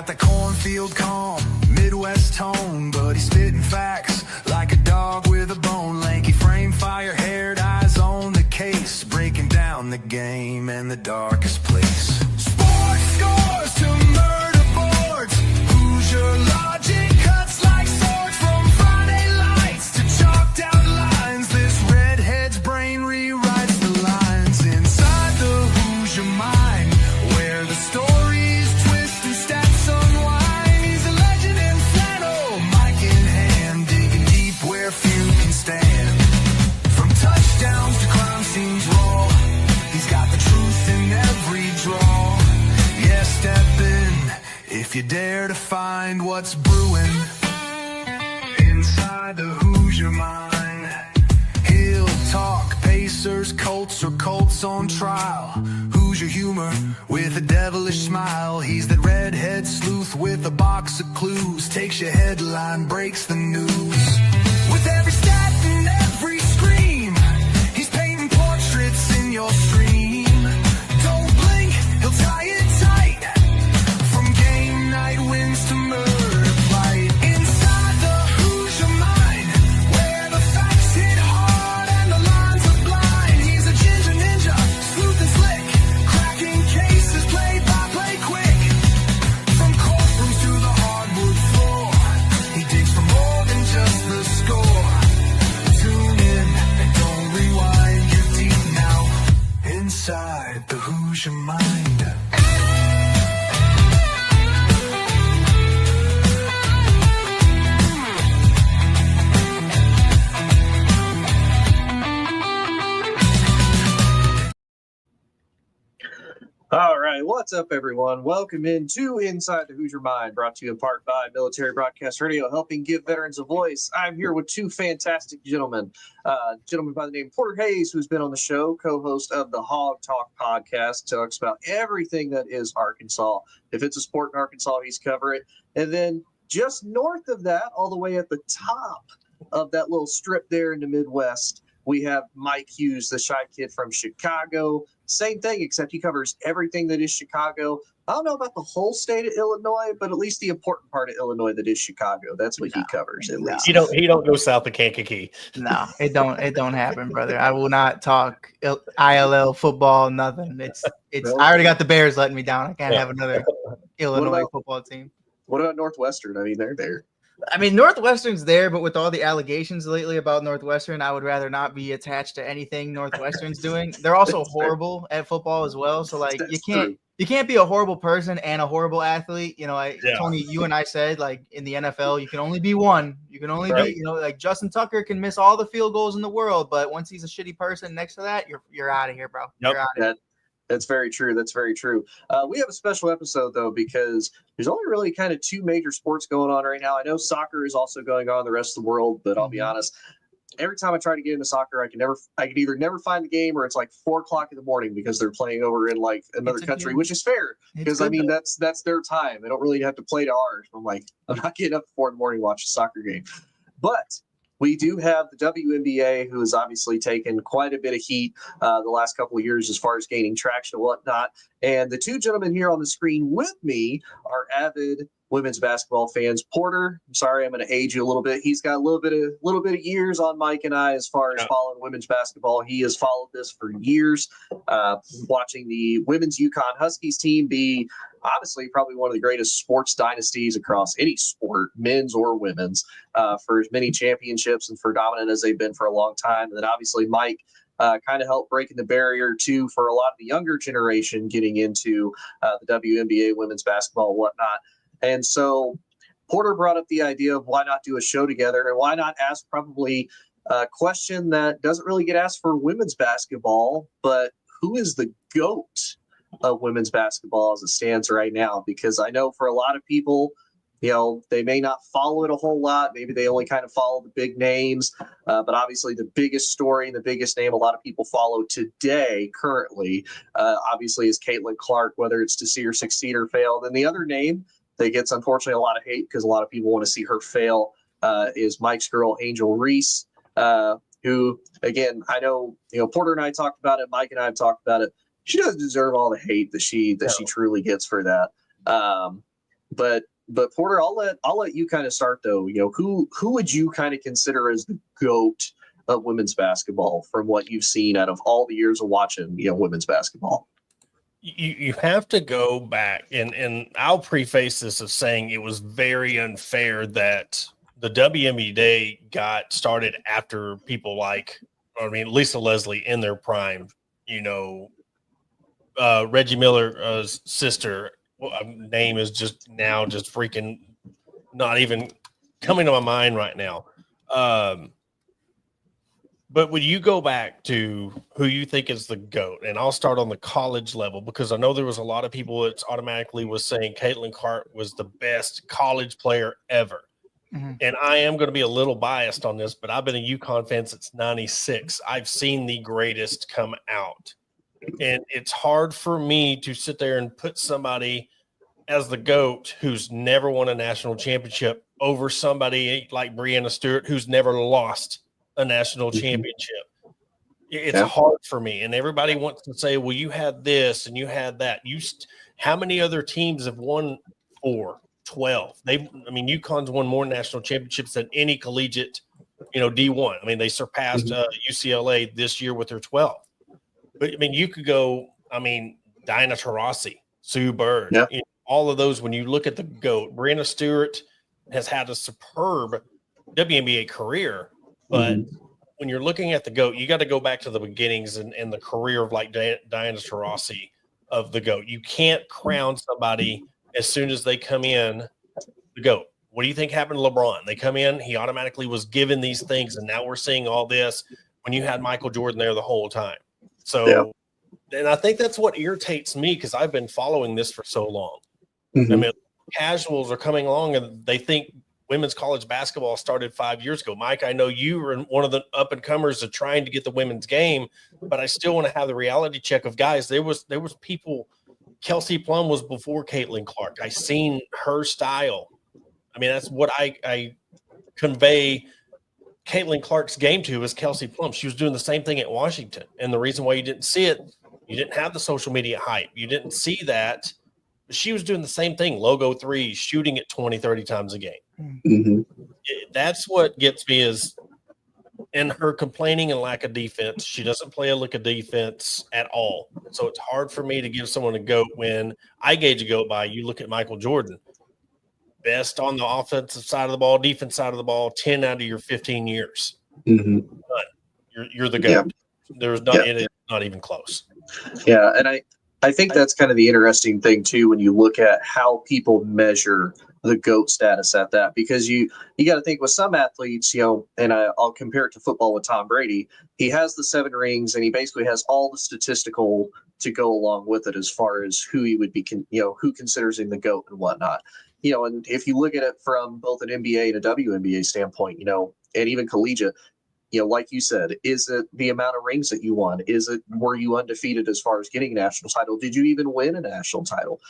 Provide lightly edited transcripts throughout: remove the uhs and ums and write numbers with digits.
got the cornfield calm, Midwest tone, but he's spitting facts like a dog with a bone. Lanky frame, fire-haired, eyes on the case, breaking down the game in the darkest place. Sports scores to murder boards, Hoosier logic cuts like swords. From Friday lights to chalked out lines, this redhead's brain rewrites the lines inside the Hoosier mind, where the stories twist and stats unwind. He's a legend in flannel, mic in hand, digging deep where few can stand. From touchdowns to crime scenes raw, he's got the truth in every draw. Yeah, step in if you dare to find what's brewing inside the Hoosier mind. He'll talk Pacers, Colts, or Colts on trial. Hoosier humor with a devilish smile. He's that redhead sleuth with a box of clues. Takes your headline, breaks the news. With every stat and every scream, he's painting portraits in your stream. Don't blink, he'll tie it tight. From game night wins to murder flight. Inside the Hoosier mind, where the facts hit hard and the lines are blind. He's a ginger ninja, smooth and slick, cracking cases play by play quick. From courtrooms to the hardwood floor, he digs for more than just the score. Tune in and don't rewind, you're deep now inside the Hoosier mind. All right, what's up, everyone? Welcome into Inside the Hoosier Mind, brought to you in part by Military Broadcast Radio, helping give veterans a voice. I'm here with two fantastic gentlemen. Gentleman by the name Porter Hayes, who's been on the show, co-host of the Hawg Talk podcast, talks about everything that is Arkansas. If it's a sport in Arkansas, he's cover it. And then just north of that, all the way at the top of that little strip there in the Midwest, we have Mike Hughes, the shy kid from Chicago. Same thing, except he covers everything that is Chicago. I don't know about the whole state of Illinois, but at least the important part of Illinois that is Chicago. That's what he covers, at least. He don't go south of Kankakee. No, it don't happen, brother. I will not talk ILL football, nothing. It's I already got the Bears letting me down. I can't have another Illinois football team. What about Northwestern? I mean, they're there. I mean, Northwestern's there, but with all the allegations lately about Northwestern, I would rather not be attached to anything Northwestern's doing. They're also horrible at football as well. So like you can't be a horrible person and a horrible athlete. You know, Tony, you and I said like in the NFL, you can only be one. You can only be, like Justin Tucker can miss all the field goals in the world, but once he's a shitty person next to that, you're out of here, bro. Yep. You're out of here. That's very true. That's very true. We have a special episode, though, because there's only really kind of two major sports going on right now. I know soccer is also going on in the rest of the world, but I'll be honest, every time I try to get into soccer, I can either never find the game or it's like 4:00 in the morning because they're playing over in like another country, which is fair because I mean, that's their time. They don't really have to play to ours. I'm like, I'm not getting up at 4 a.m. to watch a soccer game, but we do have the WNBA, who has obviously taken quite a bit of heat the last couple of years as far as gaining traction and whatnot. And the two gentlemen here on the screen with me are avid women's basketball fans. Porter, I'm sorry, I'm going to age you a little bit. He's got a little bit of years on Mike and I as far as following women's basketball. He has followed this for years, watching the women's UConn Huskies team be honestly probably one of the greatest sports dynasties across any sport, men's or women's, for as many championships and for dominant as they've been for a long time. And then obviously Mike kind of helped breaking the barrier too for a lot of the younger generation getting into the WNBA women's basketball and whatnot. And so Porter brought up the idea of why not do a show together and why not ask probably a question that doesn't really get asked for women's basketball, but who is the GOAT of women's basketball as it stands right now? Because I know for a lot of people, you know, they may not follow it a whole lot. Maybe they only kind of follow the big names. But obviously the biggest story and the biggest name a lot of people follow today currently, obviously is Caitlin Clark, whether it's to see her succeed or fail. Then the other name that gets unfortunately a lot of hate because a lot of people want to see her fail is Mike's girl, Angel Reese, who, again, I know, you know, Porter and I talked about it. Mike and I have talked about it. She doesn't deserve all the hate that she truly gets for that. but Porter, I'll let you kind of start though. Who would you kind of consider as the GOAT of women's basketball from what you've seen out of all the years of watching women's basketball? You have to go back, and I'll preface this of saying it was very unfair that the WNBA got started after people like, Lisa Leslie in their prime, Reggie Miller's sister, name is just freaking not even coming to my mind right now. But when you go back to who you think is the GOAT, and I'll start on the college level because I know there was a lot of people that automatically was saying Caitlin Clark was the best college player ever. Mm-hmm. And I am going to be a little biased on this, but I've been a UConn fan since '96. I've seen the greatest come out. And it's hard for me to sit there and put somebody as the GOAT who's never won a national championship over somebody like Breanna Stewart who's never lost a national championship. It's hard for me. And everybody wants to say, well, you had this and you had that. How many other teams have won 4, 12? UConn's won more national championships than any collegiate, D1. They surpassed UCLA this year with their 12. But, you could go, Diana Taurasi, Sue Bird, all of those. When you look at the GOAT, Breanna Stewart has had a superb WNBA career. But when you're looking at the GOAT, you got to go back to the beginnings and the career of like Diana Taurasi of the GOAT. You can't crown somebody as soon as they come in the GOAT. What do you think happened to LeBron? They come in, he automatically was given these things, and now we're seeing all this when you had Michael Jordan there the whole time. So, and I think that's what irritates me because I've been following this for so long. Casuals are coming along and they think women's college basketball started 5 years ago. Mike, I know you were one of the up-and-comers of trying to get the women's game, but I still want to have the reality check of guys. There was people. Kelsey Plum was before Caitlin Clark. I seen her style. That's what I convey Caitlin Clark's game to is Kelsey Plum. She was doing the same thing at Washington. And the reason why you didn't see it, you didn't have the social media hype. You didn't see that. But she was doing the same thing, logo threes, shooting it 20, 30 times a game. That's what gets me is in her complaining and lack of defense. She doesn't play a lick of defense at all. So it's hard for me to give someone a GOAT when I gauge a GOAT by you look at Michael Jordan. Best on the offensive side of the ball, defense side of the ball, 10 out of your 15 years. You're the GOAT. Yeah. There's not it is not even close. Yeah, and I think that's kind of the interesting thing too when you look at how people measure the GOAT status at that, because you got to think with some athletes, and I'll compare it to football with Tom Brady. He has the 7 rings and he basically has all the statistical to go along with it as far as who he would be, who considers him the GOAT and whatnot. And if you look at it from both an NBA and a WNBA standpoint, and even collegiate, like you said, is it the amount of rings that you won? Were you undefeated as far as getting a national title? Did you even win a national title?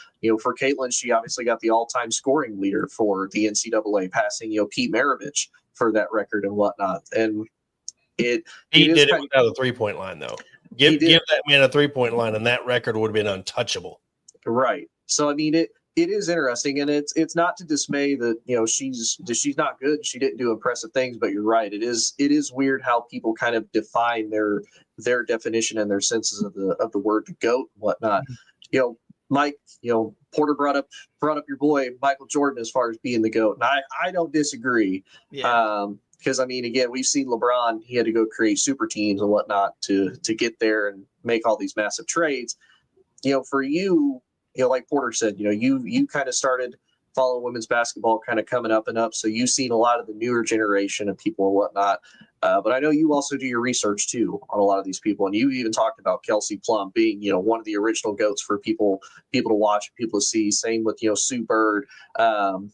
For Caitlin, she obviously got the all-time scoring leader for the NCAA, passing, Pete Maravich for that record and whatnot. And he did it without a 3-point line, though. Give that man a 3-point line, and that record would have been untouchable. Right. So, it is interesting, and it's not to dismay that she's not good. She didn't do impressive things, but you're right. It is weird how people kind of define their definition and their senses of the word the GOAT and whatnot. Mike, Porter brought up your boy Michael Jordan as far as being the GOAT, and I don't disagree. Yeah. Because again, we've seen LeBron. He had to go create super teams and whatnot to get there and make all these massive trades. For you. Like Porter said, you kind of started following women's basketball kind of coming up and up. So you've seen a lot of the newer generation of people and whatnot. But I know you also do your research too on a lot of these people. And you even talked about Kelsey Plum being, one of the original GOATs for people to watch, people to see. Same with, Sue Bird, Diana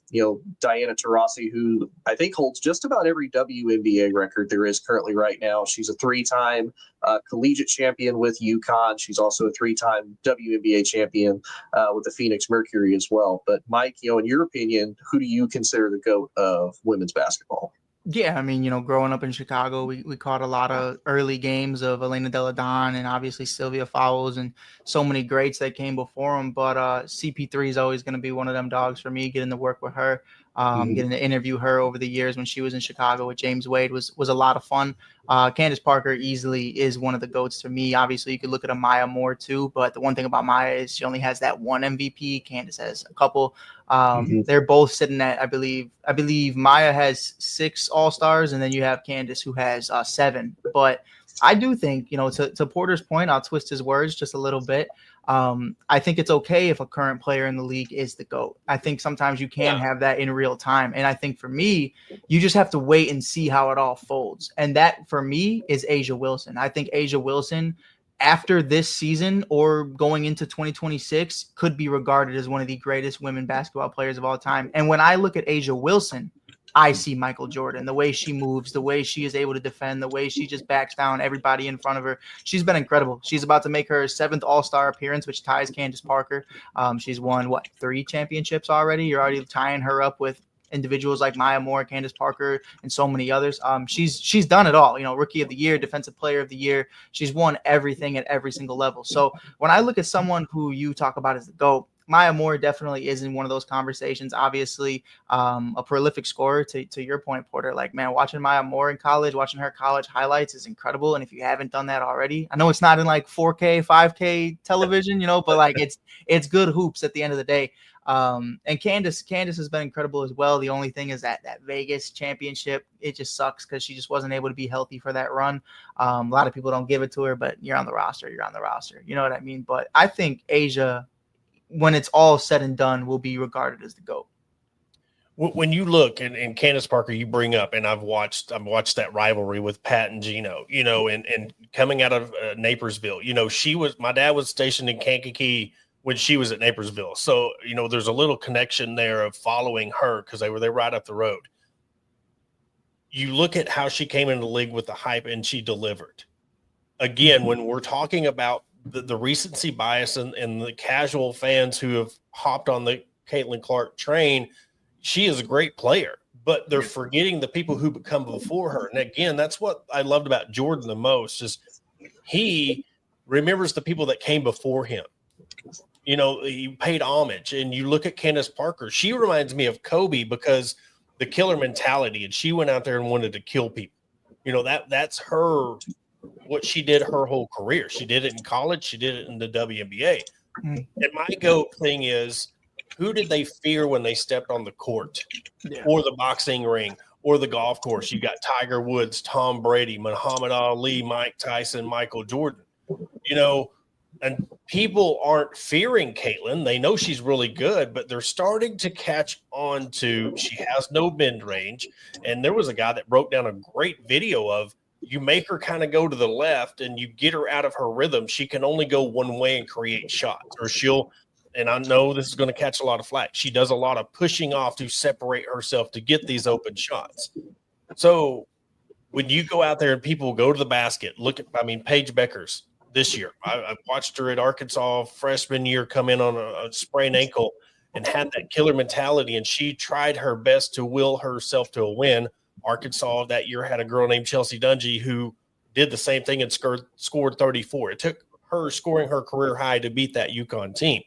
Taurasi, who I think holds just about every WNBA record there is currently right now. She's a 3-time collegiate champion with UConn. She's also a 3-time WNBA champion with the Phoenix Mercury as well. But Mike, in your opinion, who do you consider the GOAT of women's basketball? Yeah, I mean, growing up in Chicago, we caught a lot of early games of Elena Delle Donne and obviously Sylvia Fowles and so many greats that came before them. But CP3 is always going to be one of them dogs for me. Getting to work with her, getting to interview her over the years when she was in Chicago with James Wade was a lot of fun. Candace Parker easily is one of the GOATs to me. Obviously, you could look at a Maya Moore too, but the one thing about Maya is she only has that one MVP. Candace has a couple. They're both sitting at, I believe Maya has 6 All-Stars, and then you have Candace who has 7. But I do think, to Porter's point, I'll twist his words just a little bit. I think it's okay if a current player in the league is the GOAT. I think sometimes you can have that in real time. And I think for me, you just have to wait and see how it all folds. And that for me is A'ja Wilson. I think A'ja Wilson, after this season or going into 2026, could be regarded as one of the greatest women basketball players of all time. And when I look at A'ja Wilson, I see Michael Jordan, the way she moves, the way she is able to defend, the way she just backs down everybody in front of her. She's been incredible. She's about to make her 7th All-Star appearance, which ties Candace Parker. She's won, 3 championships already? You're already tying her up with individuals like Maya Moore, Candace Parker, and so many others. She's done it all. Rookie of the year, defensive player of the year. She's won everything at every single level. So when I look at someone who you talk about as the GOAT, Maya Moore definitely is in one of those conversations. Obviously, a prolific scorer. To your point, Porter, like, man, watching Maya Moore in college, watching her college highlights is incredible. And if you haven't done that already, I know it's not in like 4K, 5K television, but like it's good hoops at the end of the day. And Candace has been incredible as well. The only thing is that Vegas championship, it just sucks because she just wasn't able to be healthy for that run. A lot of people don't give it to her, but you're on the roster. You know what I mean? But I think A'ja, when it's all said and done, will be regarded as the GOAT. When you look and Candace Parker, you bring up, and I've watched that rivalry with Pat and Gino, and coming out of Napersville, my dad was stationed in Kankakee when she was at Napersville. So, there's a little connection there of following her because they were there right up the road. You look at how she came into the league with the hype and she delivered. Again, when we're talking about the recency bias and the casual fans who have hopped on the Caitlin Clark train, she is a great player, but they're forgetting the people who become before her. And again, that's what I loved about Jordan the most, is he remembers the people that came before him. He paid homage. And you look at Candace Parker, she reminds me of Kobe because the killer mentality, and she went out there and wanted to kill people. That's her, what she did her whole career. She did it in college. She did it in the WNBA. And my GOAT thing is, who did they fear when they stepped on the court or the boxing ring or the golf course? You got Tiger Woods, Tom Brady, Muhammad Ali, Mike Tyson, Michael Jordan, and people aren't fearing Caitlin. They know she's really good, but they're starting to catch on to she has no mid range. And there was a guy that broke down a great video of, you make her kind of go to the left and you get her out of her rhythm. She can only go one way and create shots, or and I know this is going to catch a lot of flack, she does a lot of pushing off to separate herself to get these open shots. So when you go out there and people go to the basket, Paige Beckers this year, I watched her at Arkansas freshman year come in on a sprained ankle and had that killer mentality, and she tried her best to will herself to a win. Arkansas that year had a girl named Chelsea Dungy who did the same thing and scored 34. It took her scoring her career high to beat that UConn team.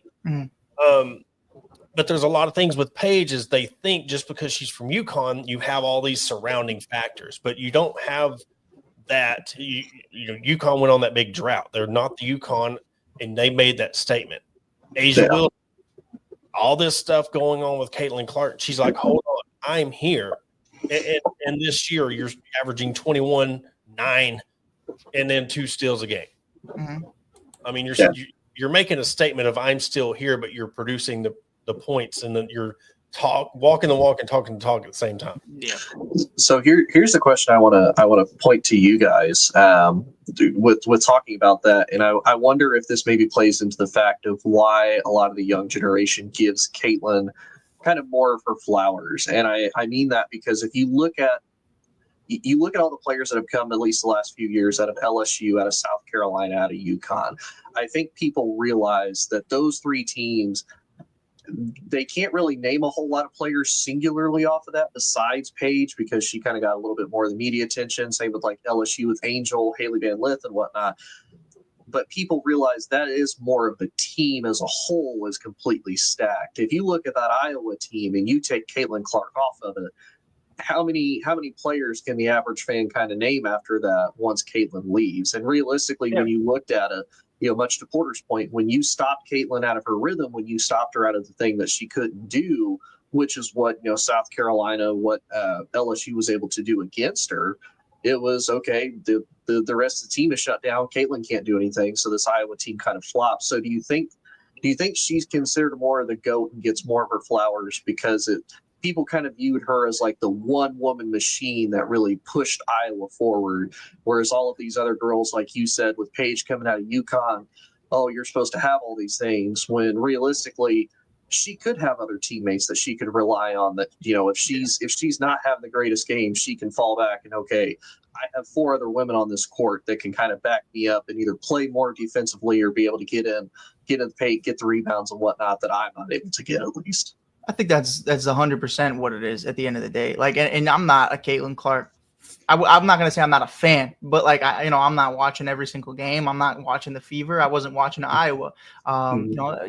But there's a lot of things with Paige is they think just because she's from UConn, you have all these surrounding factors, but you don't have that. UConn went on that big drought. They're not the UConn, and they made that statement. A'ja Wilson, all this stuff going on with Caitlin Clark. She's like, hold on, I'm here. And this year you're averaging 21, 9, and then 2 steals a game. I mean, you're making a statement of I'm still here, but you're producing the points, and then you're walking the walk and talking the talk at the same time. Yeah. So here's the question I want to point to you guys with talking about that, and I wonder if this maybe plays into the fact of why a lot of the young generation gives Caitlin kind of more of her flowers. And I mean that because if you look at all the players that have come at least the last few years out of LSU, out of South Carolina, out of UConn, I think people realize that those 3 teams they can't really name a whole lot of players singularly off of that besides Paige, because she kind of got a little bit more of the media attention. Same with like LSU with Angel, Haley Van Lith, and whatnot. But people realize that is more of the team as a whole is completely stacked. If you look at that Iowa team and you take Caitlin Clark off of it, how many players can the average fan kind of name after that once Caitlin leaves? And realistically, when you looked at it, much to Porter's point, when you stopped Caitlin out of her rhythm, when you stopped her out of the thing that she couldn't do, which is what South Carolina, what LSU was able to do against her, it was okay. The rest of the team is shut down. Caitlin can't do anything, so this Iowa team kind of flops. So do you think she's considered more of the GOAT and gets more of her flowers because people kind of viewed her as like the one woman machine that really pushed Iowa forward, whereas all of these other girls, like you said, with Paige coming out of UConn, oh, you're supposed to have all these things, when realistically she could have other teammates that she could rely on, that if she's not having the greatest game, she can fall back and, okay, I have 4 other women on this court that can kind of back me up and either play more defensively or be able to get in the paint, get the rebounds and whatnot that I'm not able to get, at least. I think that's 100% what it is at the end of the day. Like, and I'm not a Caitlin Clark. I'm not going to say I'm not a fan, but like, I'm not watching every single game. I'm not watching the Fever. I wasn't watching the Iowa.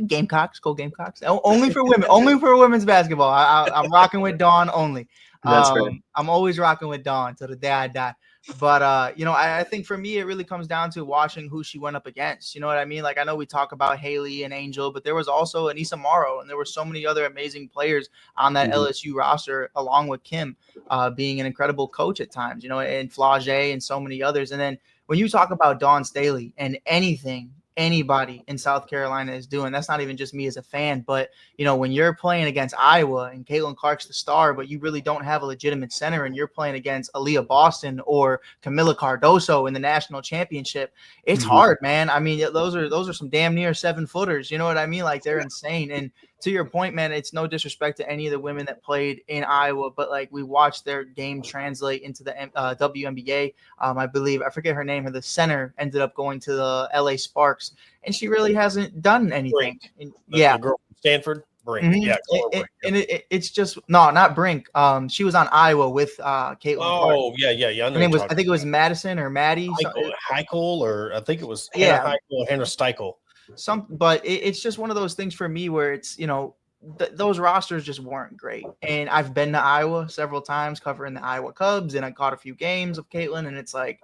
Gamecocks, go Gamecocks. Only for women, only for women's basketball. I'm rocking with Dawn only. That's fair. I'm always rocking with Dawn till the day I die. But, I think for me, it really comes down to watching who she went up against. You know what I mean? Like, I know we talk about Haley and Angel, but there was also Anissa Morrow, and there were so many other amazing players on that LSU roster, along with Kim being an incredible coach at times, and Flage and so many others. And then when you talk about Dawn Staley and anybody in South Carolina is doing, that's not even just me as a fan, but when you're playing against Iowa and Caitlin Clark's the star, but you really don't have a legitimate center, and you're playing against Aaliyah Boston or Camila Cardoso in the national championship, it's hard, man. I mean, those are some damn near 7-footers. You know what I mean? Like, they're insane. And to your point, man, it's no disrespect to any of the women that played in Iowa, but like, we watched their game translate into the WNBA. I believe, I forget her name, the center ended up going to the LA Sparks, and she really hasn't done anything. The girl from Stanford, Brink. Mm-hmm. It's just not Brink. She was on Iowa with Caitlin Clark. Oh, yeah. Her name was, I think it was Madison or Maddie. Heichel, or I think it was Hannah Heichel or Hannah Steichel. But it's just one of those things for me where it's, those rosters just weren't great. And I've been to Iowa several times covering the Iowa Cubs, and I caught a few games of Caitlin, and it's like,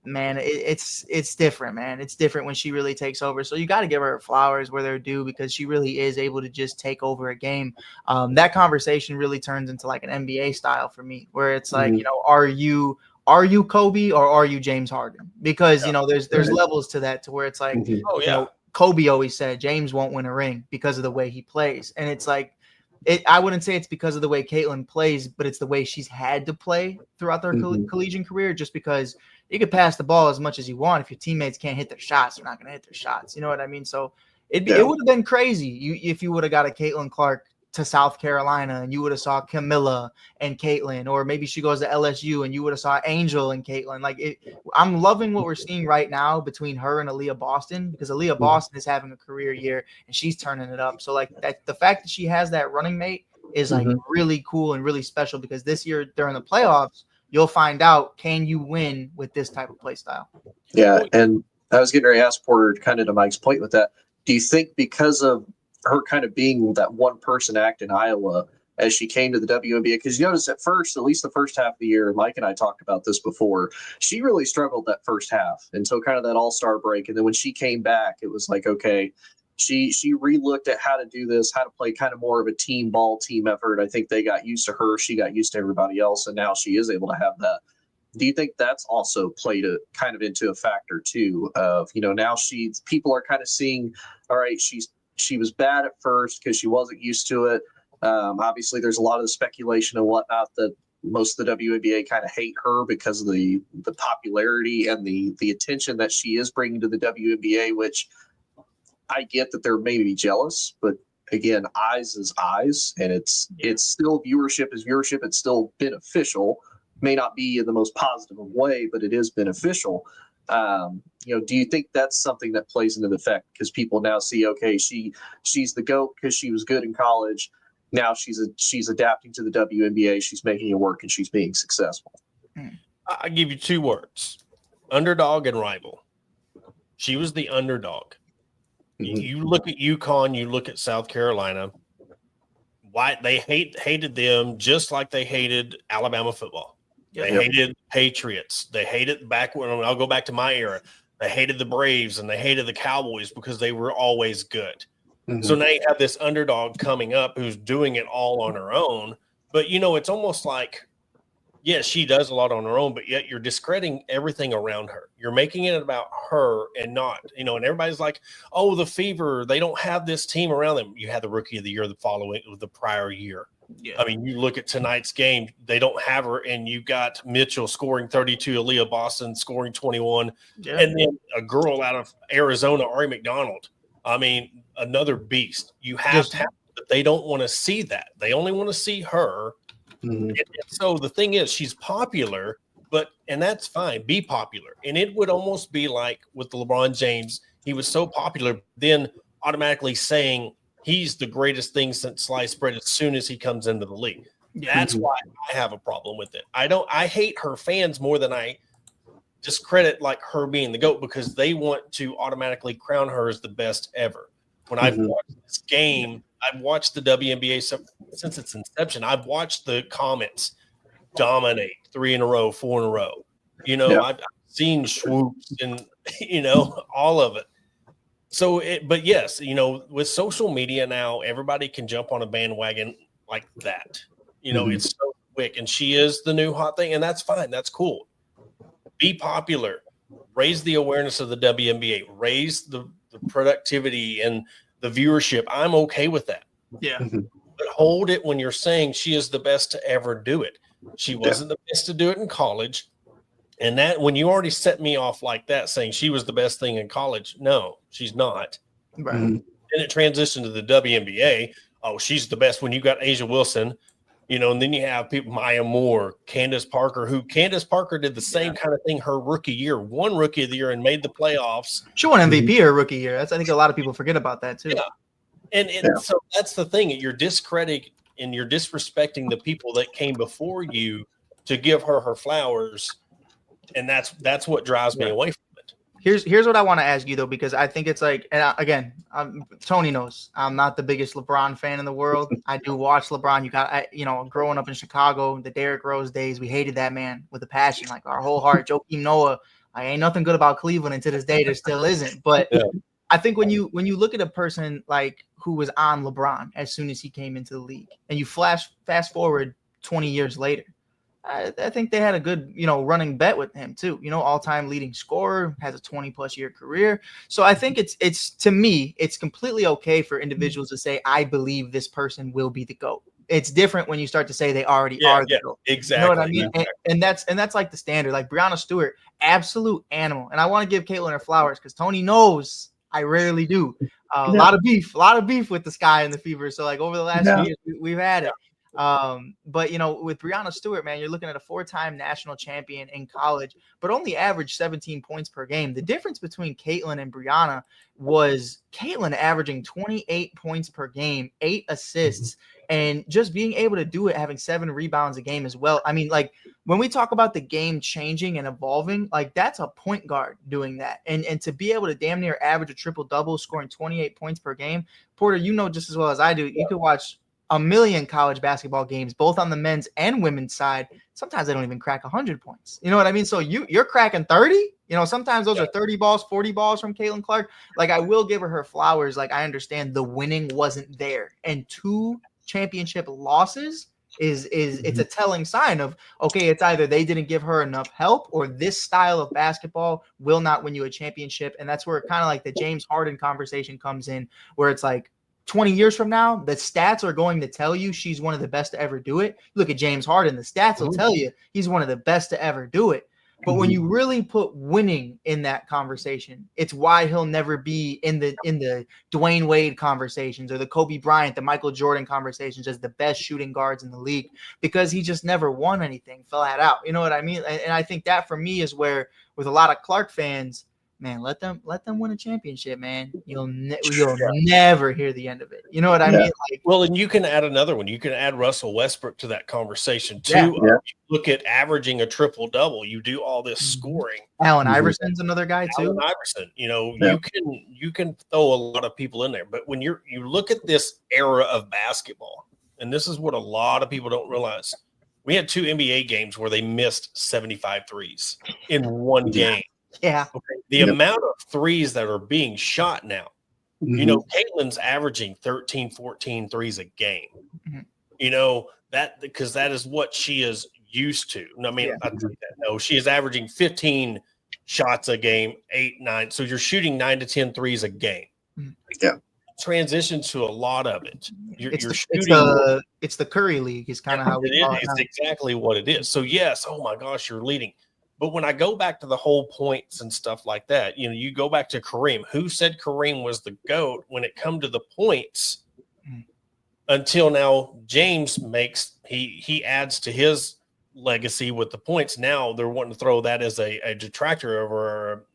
man, it's different, man. It's different when she really takes over. So you got to give her flowers where they're due, because she really is able to just take over a game. That conversation really turns into like an NBA style for me, where it's like, are you Kobe or are you James Harden? Because, there's levels to that, to where it's like, Kobe always said James won't win a ring because of the way he plays. And it's like, I wouldn't say it's because of the way Caitlin plays, but it's the way she's had to play throughout their collegiate career, just because you could pass the ball as much as you want. If your teammates can't hit their shots, they're not going to hit their shots. You know what I mean? So it would have been crazy if you would have got a Caitlin Clark to South Carolina and you would have saw Camilla and Caitlin, or maybe she goes to LSU and you would have saw Angel and Caitlin. Like, I'm loving what we're seeing right now between her and Aaliyah Boston, because Aaliyah Boston is having a career year and she's turning it up. So like, that, the fact that she has that running mate is like really cool and really special, because this year during the playoffs, you'll find out, can you win with this type of play style? Yeah. And I was getting ready to ask Porter, kind of to Mike's point with that, do you think because of her kind of being that one person act in Iowa as she came to the WNBA, because you notice at first, at least the first half of the year, Mike and I talked about this before, she really struggled that first half until kind of that all-star break. And then when she came back, it was like, okay, she re-looked at how to do this, how to play kind of more of a team ball, team effort. I think they got used to her. She got used to everybody else. And now she is able to have that. Do you think that's also played kind of into a factor too of, now people are kind of seeing, all right, she was bad at first because she wasn't used to it. Obviously, there's a lot of the speculation and whatnot that most of the WNBA kind of hate her because of the popularity and the attention that she is bringing to the WNBA, which I get that they're maybe jealous, but again, eyes is eyes, and it's still viewership is viewership. It's still beneficial. May not be in the most positive way, but it is beneficial. Do you think that's something that plays into the effect because people now see, okay, she's the GOAT because she was good in college. Now she's adapting to the WNBA. She's making it work and she's being successful. I give you 2 words: underdog and rival. She was the underdog. Mm-hmm. You look at UConn, you look at South Carolina. Why they hated them just like they hated Alabama football. They hated Patriots. They hated back when I'll go back to my era. They hated the Braves and they hated the Cowboys because they were always good. Mm-hmm. So now you have this underdog coming up who's doing it all on her own. But, it's almost like, yes, she does a lot on her own, but yet you're discrediting everything around her. You're making it about her and not, and everybody's like, oh, the Fever, they don't have this team around them. You had the Rookie of the Year the prior year. Yeah. I mean, you look at tonight's game, they don't have her, and you got Mitchell scoring 32, Aaliyah Boston scoring 21, and then a girl out of Arizona, Ari McDonald. I mean, another beast. You have to have, but they don't want to see that. They only want to see her. Mm-hmm. And so the thing is, she's popular, and that's fine. Be popular. And it would almost be like with LeBron James, he was so popular, then automatically saying he's the greatest thing since sliced bread as soon as he comes into the league. That's why I have a problem with it. I hate her fans more than I discredit like her being the GOAT because they want to automatically crown her as the best ever. When I've watched this game, I've watched the WNBA since its inception. I've watched the comments dominate 3 in a row, 4 in a row. I've seen swoops and, all of it. So, but yes, with social media now, everybody can jump on a bandwagon like that. It's so quick, and she is the new hot thing, and that's fine. That's cool. Be popular, raise the awareness of the WNBA, raise the productivity and the viewership. I'm okay with that. Yeah. But hold it when you're saying she is the best to ever do it. She wasn't the best to do it in college. And that when you already set me off like that, saying she was the best thing in college, no, she's not. Right. And it transitioned to the WNBA. Oh, she's the best when you got Asia Wilson, and then you have people, Maya Moore, Candace Parker did the same kind of thing her rookie year, won Rookie of the Year and made the playoffs. She won MVP her rookie year. I think a lot of people forget about that too. Yeah. So that's the thing. You're discrediting and you're disrespecting the people that came before you to give her flowers. And that's what drives me away from it. Here's what I want to ask you though, because I think it's like, and Tony knows I'm not the biggest LeBron fan in the world. I do watch LeBron. Growing up in Chicago, the Derrick Rose days, we hated that man with a passion, like our whole heart. Joakim Noah, ain't nothing good about Cleveland, and to this day there still isn't. But I think when you look at a person like who was on LeBron as soon as he came into the league, and you fast forward 20 years later. I think they had a good, running bet with him too. All-time leading scorer, has a 20-plus year career. So I think it's to me, it's completely okay for individuals to say, I believe this person will be the GOAT. It's different when you start to say they already are the GOAT. Exactly. You know what I mean? Exactly. And that's like the standard. Like Breonna Stewart, absolute animal. And I want to give Caitlin her flowers because Tony knows I rarely do. A lot of beef with the Sky and the Fever. So like over the last few years, we've had it. But with Breonna Stewart, man, you're looking at a 4-time national champion in college, but only averaged 17 points per game. The difference between Caitlin and Breonna was Caitlin averaging 28 points per game, 8 assists, and just being able to do it, having 7 rebounds a game as well. I mean, like when we talk about the game changing and evolving, like that's a point guard doing that. And to be able to damn near average a triple-double, scoring 28 points per game, Porter, just as well as I do, you could watch a million college basketball games, both on the men's and women's side. Sometimes they don't even crack 100 points. You know what I mean? So you're cracking 30. Sometimes those are 30 balls, 40 balls from Caitlin Clark. Like I will give her flowers. Like I understand the winning wasn't there, and 2 championship losses is it's a telling sign of, okay, it's either they didn't give her enough help or this style of basketball will not win you a championship. And that's where kind of like the James Harden conversation comes in, where it's like, 20 years from now, the stats are going to tell you she's one of the best to ever do it. Look at James Harden. The stats will tell you he's one of the best to ever do it. But when you really put winning in that conversation, it's why he'll never be in the Dwayne Wade conversations or the Kobe Bryant, the Michael Jordan conversations as the best shooting guards in the league, because he just never won anything flat out. You know what I mean? And I think that for me is where, with a lot of Clark fans, man, let them win a championship, man. You'll never hear the end of it. You know what I mean? Like, well, and you can add another one. You can add Russell Westbrook to that conversation too. Yeah. You look at averaging a triple double. You do all this scoring. Allen Iverson's another guy too. Allen Iverson, you can throw a lot of people in there, but when you look at this era of basketball, and this is what a lot of people don't realize. We had 2 NBA games where they missed 75 threes in one game. Yeah. Okay. The amount of threes that are being shot now, Caitlin's averaging 13, 14 threes a game. That because that is what she is used to. I mean, I think that. No, she is averaging 15 shots a game, 8, 9. So you're shooting 9 to 10 threes a game. Yeah. Transition to a lot of it. It's the Curry League is kind of how we call it. It's exactly what it is. So yes, oh my gosh, you're leading. But when I go back to the whole points and stuff like that, you go back to Kareem. Who said Kareem was the GOAT when it come to the points? Until now, James he adds to his legacy with the points. Now they're wanting to throw that as a detractor over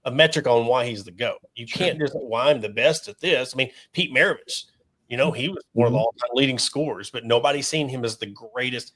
a metric on why he's the GOAT. You can't just say, well, I'm the best at this. I mean, Pete Maravich, he was one of the all-time leading scorers, but nobody's seen him as the greatest.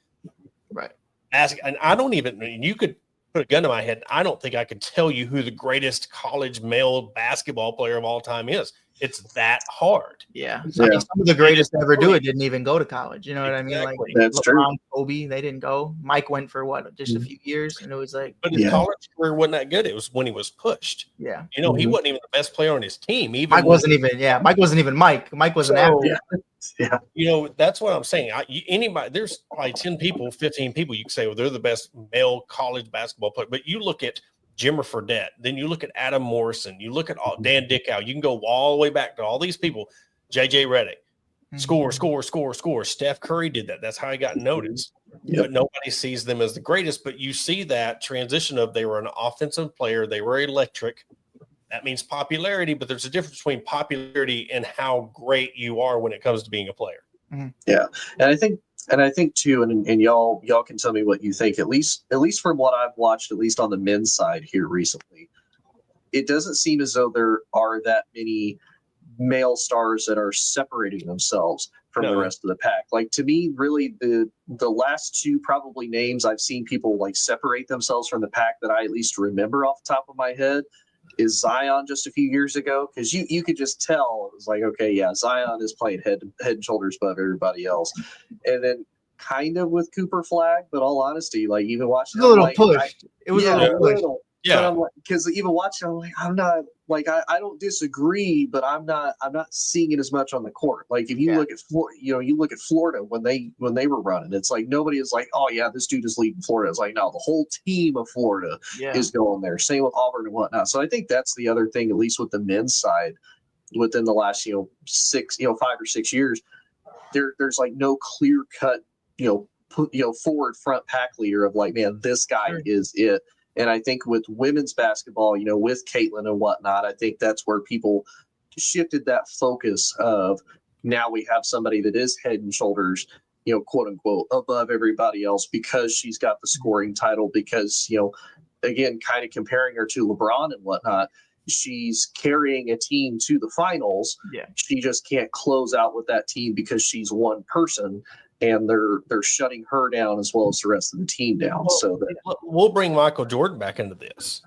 Right. And I don't even, you could put a gun to my head. I don't think I could tell you who the greatest college male basketball player of all time is. It's that hard. Yeah. I mean, some of the greatest to ever do it didn't even go to college. You know what I mean? Like that's LeBron, true. Kobe, they didn't go. Mike went for just a few years, and it was like. But his college career wasn't that good. It was when he was pushed. Yeah. He wasn't even the best player on his team. Mike wasn't even Mike. Mike was an athlete. Yeah. That's what I'm saying. Anybody, there's probably 10 people, 15 people you can say, well, they're the best male college basketball player. But you look at Jimmer Fredette, then you look at Adam Morrison, you look at Dan Dickow, you can go all the way back to all these people. JJ Redick, score. Steph Curry did that. That's how he got noticed. But nobody sees them as the greatest. But you see that transition of they were an offensive player, they were electric. That means popularity, but there's a difference between popularity and how great you are when it comes to being a player. Yeah, and I think too, and y'all can tell me what you think. At least from what I've watched, at least on the men's side here recently, it doesn't seem as though there are that many male stars that are separating themselves from the rest of the pack. Like, to me, really, the last 2 probably names I've seen people like separate themselves from the pack that I at least remember off the top of my head is Zion just a few years ago, because you could just tell it was like, okay, yeah, Zion is playing head and shoulders above everybody else. And then kind of with Cooper Flag, but all honesty, like even watching it was a little push. It was a little push. Yeah, because even watching, I'm like, I'm not like I don't disagree, but I'm not seeing it as much on the court. Like if you look at you look at Florida when they were running, it's like nobody is like, oh yeah, this dude is leading Florida. It's like no, the whole team of Florida is going there. Same with Auburn and whatnot. So I think that's the other thing, at least with the men's side, within the last 5 or 6 years, there's like no clear cut forward front pack leader of like, man, this guy is it. And I think with women's basketball, with Caitlin and whatnot, I think that's where people shifted that focus of now we have somebody that is head and shoulders, quote unquote, above everybody else because she's got the scoring title, because, again, kind of comparing her to LeBron and whatnot, she's carrying a team to the finals. Yeah. She just can't close out with that team because she's one person. And they're shutting her down as well as the rest of the team down. So we'll bring Michael Jordan back into this.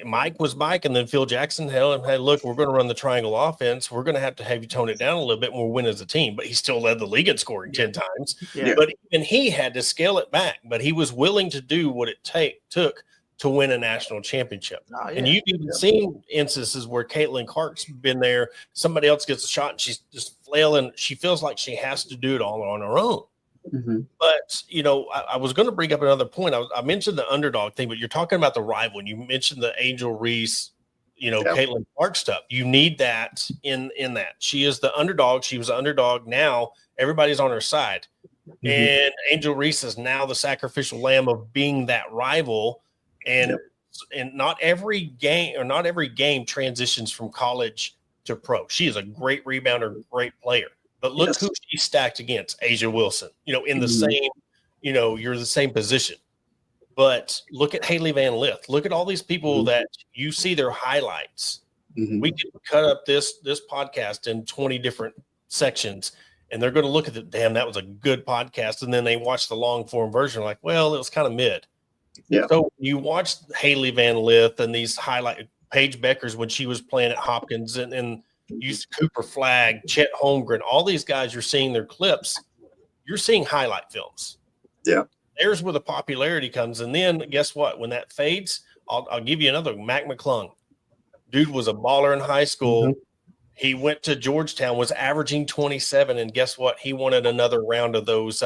Mike was Mike, and then Phil Jackson. Hey, look, we're going to run the triangle offense. We're going to have you tone it down a little bit, and we'll win as a team. But he still led the league in scoring 10 times. Yeah. But even he had to scale it back. But he was willing to do what it took to win a national championship. Oh, yeah. And you've even seen instances where Caitlin Clark's been there. Somebody else gets a shot, and she's just flailing. She feels like she has to do it all on her own. Mm-hmm. But, I was going to bring up another point. I mentioned the underdog thing, but you're talking about the rival. And you mentioned the Angel Reese, Caitlin Clark stuff. You need that in that. She is the underdog. She was the underdog. Now everybody's on her side. Mm-hmm. And Angel Reese is now the sacrificial lamb of being that rival. And and not every game transitions from college to pro. She is a great rebounder, great player. But look who she's stacked against, Asia Wilson, in the same, you're the same position. But look at Haley Van Lith. Look at all these people that you see their highlights. We can cut up this podcast in 20 different sections, and they're going to look at it. Damn, that was a good podcast. And then they watch the long form version, like, well, it was kind of mid. Yeah. So you watched Haley Van Lith and these highlight Paige Beckers when she was playing at Hopkins, and used Cooper Flagg, Chet Holmgren, all these guys. You're seeing their clips. You're seeing highlight films. Yeah. There's where the popularity comes. And then guess what? When that fades, I'll give you another. Mac McClung. Dude was a baller in high school. He went to Georgetown, was averaging 27. And guess what? He wanted another round of those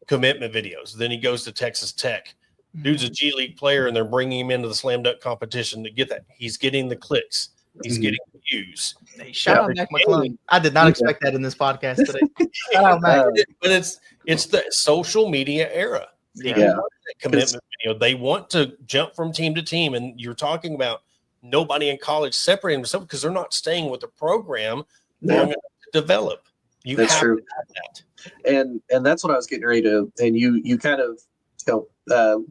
commitment videos. Then he goes to Texas Tech. Dude's a G League player, and they're bringing him into the slam dunk competition to get that. He's getting the clicks. He's getting the views. Hey, shout out Mac McClung. I did not expect that in this podcast today. Shout out Mac. But it's the social media era. That commitment video. They want to jump from team to team, and you're talking about nobody in college separating themselves because they're not staying with the program long enough to develop. That's true. To have that. And that's what I was getting ready to. And you kind of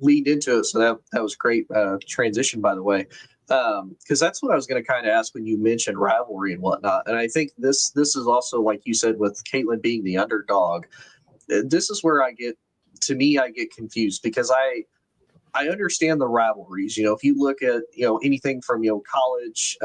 leaned into it, so that was great transition, by the way. Because that's what I was going to kind of ask when you mentioned rivalry and whatnot. And I think this is also, like you said, with Caitlin being the underdog. This is where I get confused, because I understand the rivalries. If you look at anything from college,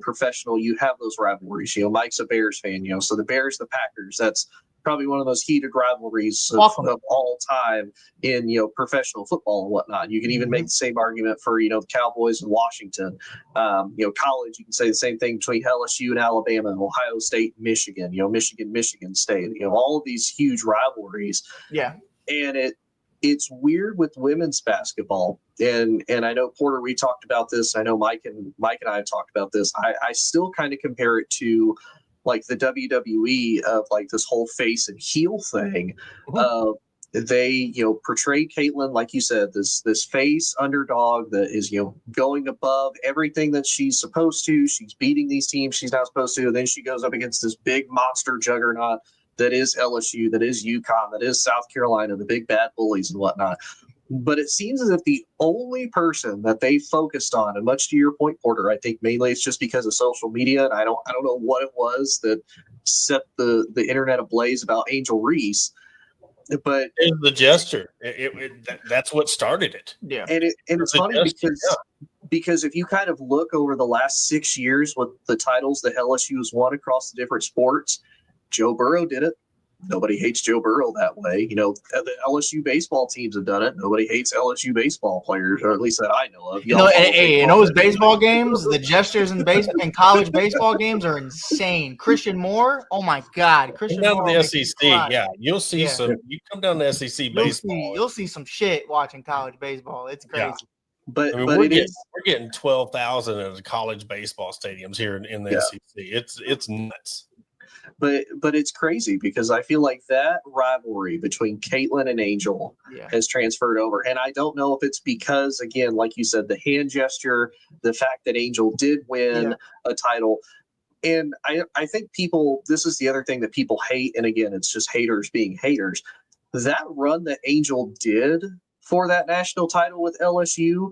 professional, you have those rivalries. Mike's a Bears fan, so the Bears, the Packers, that's probably one of those heated rivalries of all time in professional football and whatnot. You can even make the same argument for the Cowboys and Washington. College, you can say the same thing between LSU and Alabama, and Ohio State, Michigan. Michigan State. All of these huge rivalries. Yeah, and it's weird with women's basketball, and I know, Porter, we talked about this. I know Mike and I have talked about this. I still kind of compare it to like the WWE of like this whole face and heel thing. They portray Caitlin, like you said, this face underdog that is going above everything that she's supposed to. She's beating these teams she's not supposed to, and then she goes up against this big monster juggernaut that is LSU, that is UConn, that is South Carolina, the big bad bullies and whatnot. But it seems as if the only person that they focused on, and much to your point, Porter, I think mainly it's just because of social media, and I don't know what it was that set the internet ablaze about Angel Reese. But it's the gesture. That's what started it. Yeah, and it's funny because if you kind of look over the last 6 years with the titles that LSU has won across the different sports, Joe Burrow did it. Nobody hates Joe Burrow that way. The LSU baseball teams have done it. Nobody hates LSU baseball players, or at least that I know of. In those baseball games, the gestures in college baseball games are insane. Christian Moore, oh my God, Christian Moore. Down to the SEC, you'll see some. You come down to SEC baseball, you'll see some shit watching college baseball. It's crazy. Yeah. But we're getting 12,000 at the college baseball stadiums here in the SEC. It's nuts. But it's crazy because I feel like that rivalry between Caitlin and Angel has transferred over. And I don't know if it's because, again, like you said, the hand gesture, the fact that Angel did win a title. And I think this is the other thing that people hate. And again, it's just haters being haters. That run that Angel did for that national title with LSU,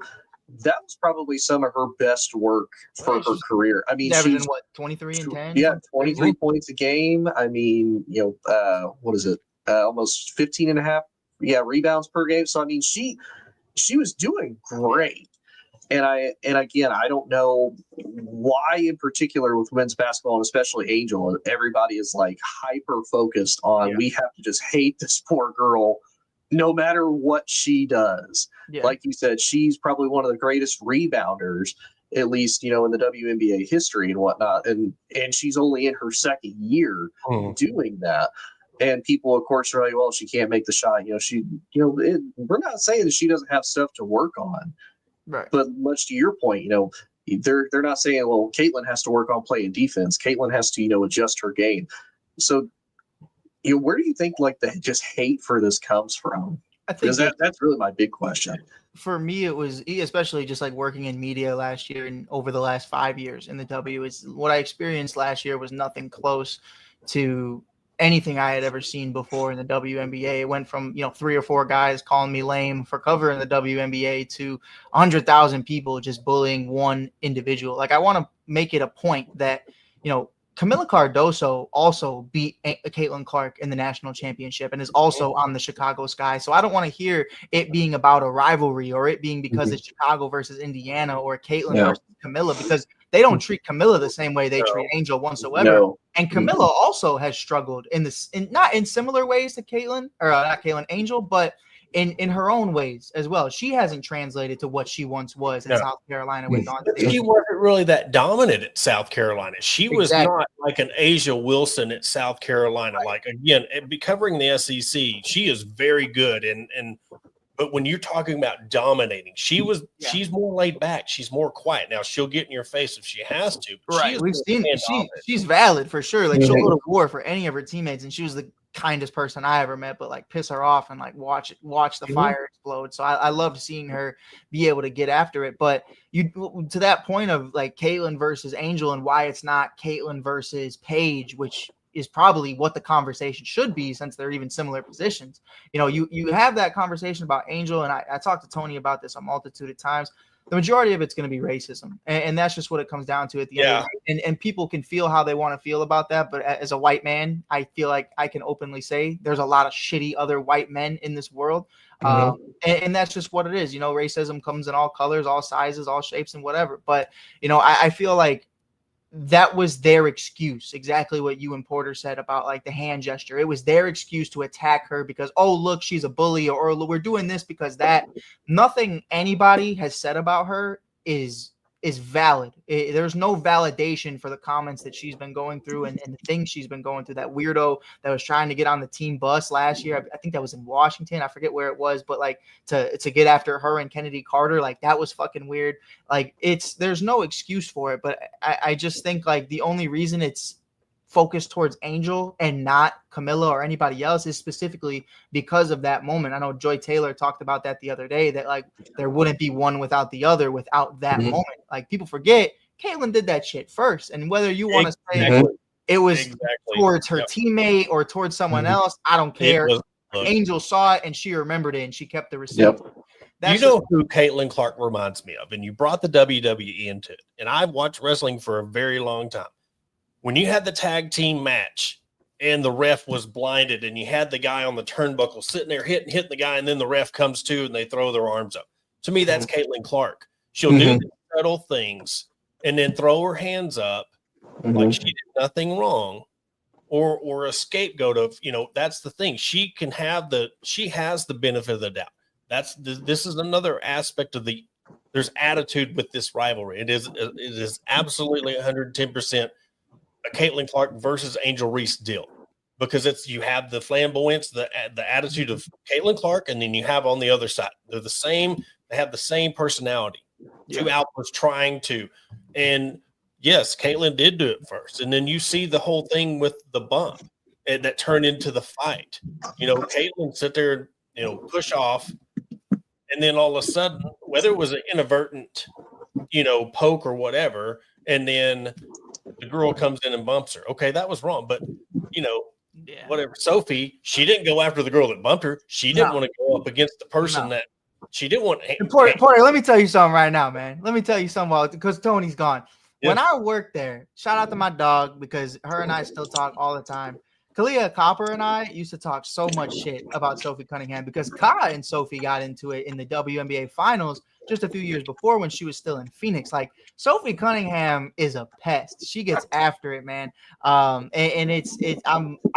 that was probably some of her best work for her career. I mean, she's 23 and 10. Yeah, 23 points a game. I mean, what is it? Almost 15 and a half. Rebounds per game. So I mean, she was doing great. And I don't know why in particular with men's basketball and especially Angel, everybody is like hyper focused on we have to just hate this poor girl no matter what she does. Yeah. Like you said, she's probably one of the greatest rebounders, at least, in the WNBA history and whatnot. And she's only in her second year doing that. And people, of course, are like, well, she can't make the shot. We're not saying that she doesn't have stuff to work on. Right. But much to your point, they're not saying, well, Caitlin has to work on playing defense. Caitlin has to, adjust her game. So, where do you think like the just hate for this comes from? I think Because that's really my big question. For me, it was especially just like working in media last year and over the last 5 years in the W. Is what I experienced last year was nothing close to anything I had ever seen before in the WNBA. It went from 3 or 4 guys calling me lame for covering the WNBA to 100,000 people just bullying one individual. Like I want to make it a point that Camila Cardoso also beat Caitlin Clark in the national championship and is also on the Chicago Sky. So I don't want to hear it being about a rivalry or it being because it's Chicago versus Indiana or Caitlin versus Camila, because they don't treat Camila the same way they treat Angel whatsoever. No. And Camila also has struggled not in similar ways to Caitlin, or not Caitlin, Angel, but in her own ways as well. She hasn't translated to what she once was in South Carolina with Dawn. She wasn't really that dominant at South Carolina. She was not like an Asia Wilson at South Carolina. Like, again, covering the SEC, she is very good. But when you're talking about dominating, she's more laid back. She's more quiet. Now she'll get in your face if she has to. Right. We've seen she's valid for sure. Like she'll go to war for any of her teammates, and she was the kindest person I ever met, but like piss her off and like watch the fire explode. So I loved seeing her be able to get after it. But to that point of like Caitlin versus Angel and why it's not Caitlin versus Paige, which is probably what the conversation should be since they're even similar positions. You have that conversation about Angel, and I talked to Tony about this a multitude of times. The majority of it's going to be racism. And that's just what it comes down to at the end of the day. And people can feel how they want to feel about that. But as a white man, I feel like I can openly say there's a lot of shitty other white men in this world. And that's just what it is. Racism comes in all colors, all sizes, all shapes, and whatever. But, I feel like that was their excuse. Exactly what you and Porter said about like the hand gesture. It was their excuse to attack her because, oh, look, she's a bully, or we're doing this because that. Nothing anybody has said about her is valid. There's no validation for the comments that she's been going through and the things she's been going through. That weirdo that was trying to get on the team bus last year, I think that was in Washington. I forget where it was, but like to get after her and Kennedy Carter, like that was fucking weird. Like there's no excuse for it, but I just think like the only reason it's focused towards Angel and not Camila or anybody else is specifically because of that moment. I know Joy Taylor talked about that the other day, that like there wouldn't be one without the other without that moment. Like people forget Caitlin did that shit first. And whether you want to say it was towards her teammate or towards someone else, I don't care. Angel saw it and she remembered it and she kept the receipt. Who Caitlin Clark reminds me of, and you brought the WWE into it. And I've watched wrestling for a very long time. When you had the tag team match and the ref was blinded and you had the guy on the turnbuckle sitting there hitting the guy, and then the ref comes to and they throw their arms up. To me, that's Caitlin Clark. She'll do the subtle things and then throw her hands up like she did nothing wrong, or a scapegoat of, that's the thing. She has the benefit of the doubt. This is another aspect of there's attitude with this rivalry. It is absolutely 110% a Caitlin Clark versus Angel Reese deal, because you have the flamboyance, the attitude of Caitlin Clark, and then you have on the other side, they're the same. They have the same personality. Two alphas trying to, and yes, Caitlin did do it first, and then you see the whole thing with the bump and that turned into the fight. Caitlin sit there, push off, and then all of a sudden, whether it was an inadvertent, poke or whatever, and then the girl comes in and bumps her. Okay, that was wrong, but whatever. Sophie, she didn't go after the girl that bumped her. She didn't want to go up against the person that she didn't want. Porter, let me tell you something right now, man. Let me tell you something because Tony's gone. When I worked there, shout out to my dog because her and I still talk all the time. Kalia Copper and I used to talk so much shit about Sophie Cunningham because Ka and Sophie got into it in the WNBA finals just a few years before when she was still in Phoenix. Like Sophie Cunningham is a pest. She gets after it, man. I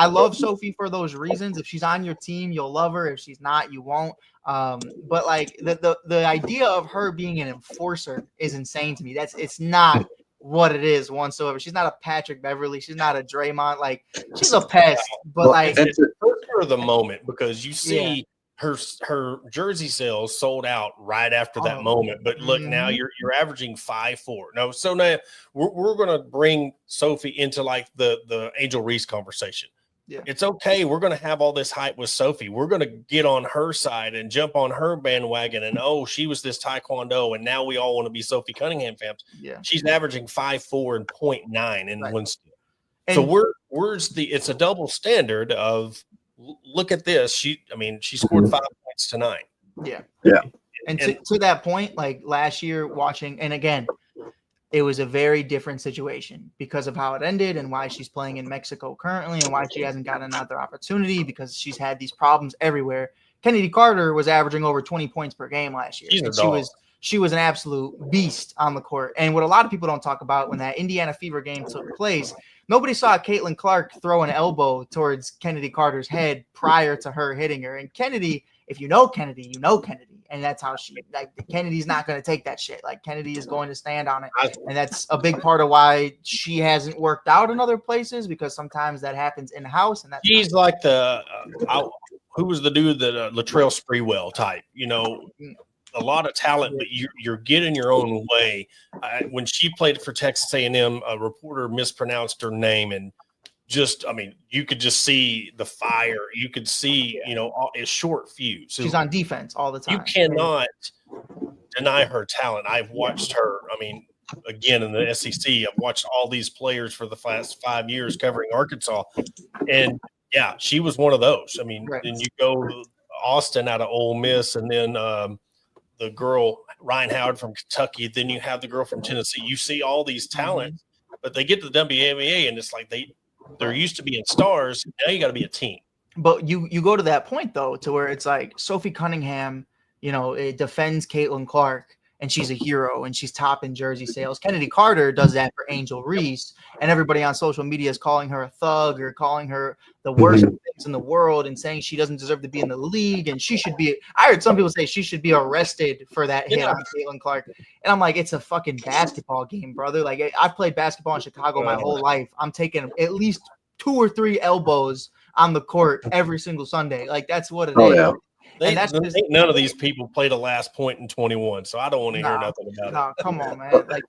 love Sophie for those reasons. If she's on your team, you'll love her. If she's not, you won't. But like the idea of her being an enforcer is insane to me. It's not what it is whatsoever. She's not a Patrick Beverly. She's not a Draymond. Like she's a pest. But like it's for the moment, because you see her jersey sales sold out right after that moment. But look, now you're averaging 5-4. No, so now we're gonna bring Sophie into like the Angel Reese conversation. Yeah. It's okay. We're going to have all this hype with Sophie. We're going to get on her side and jump on her bandwagon. And, she was this Taekwondo, and now we all want to be Sophie Cunningham fans. Yeah. She's averaging 5'4" and 0.9 in one steal. And so it's a double standard of look at this. She scored 5 points tonight. Yeah. Yeah. And to that point, like last year watching, and again, it was a very different situation because of how it ended and why she's playing in Mexico currently and why she hasn't gotten another opportunity because she's had these problems everywhere. Kennedy Carter was averaging over 20 points per game last year. She was an absolute beast on the court. And what a lot of people don't talk about when that Indiana Fever game took place, nobody saw Caitlin Clark throw an elbow towards Kennedy Carter's head prior to her hitting her. And Kennedy, if you know Kennedy, you know Kennedy. And that's how Kennedy's not going to take that shit. Like Kennedy is going to stand on it. And that's a big part of why she hasn't worked out in other places because sometimes that happens in house. And she's like who was the dude that Latrell Sprewell type, a lot of talent, but you're getting your own way. When she played for Texas A&M, a reporter mispronounced her name and you could just see the fire. You could see, a short fuse. She's on defense all the time. You cannot deny her talent. I've watched her. Again, in the SEC, I've watched all these players for the past 5 years covering Arkansas. And, yeah, she was one of those. Right. Then you go Austin out of Ole Miss and then the girl, Ryan Howard from Kentucky. Then you have the girl from Tennessee. You see all these talents, but they get to the WNBA and it's like they're used to being stars. Now you got to be a team. But you go to that point, though, to where it's like Sophie Cunningham, it defends Caitlin Clark, and she's a hero, and she's top in jersey sales. Kennedy Carter does that for Angel Reese, and everybody on social media is calling her a thug or calling her the worst things in the world and saying she doesn't deserve to be in the league, and she should be – I heard some people say she should be arrested for that hit on Caitlin Clark. And I'm like, it's a fucking basketball game, brother. Like, I've played basketball in Chicago my whole life. I'm taking at least 2 or 3 elbows on the court every single Sunday. Like, that's what it is. Yeah. None of these people played a last point in 21, so I don't want to hear nothing about it. No, come on, man. Like,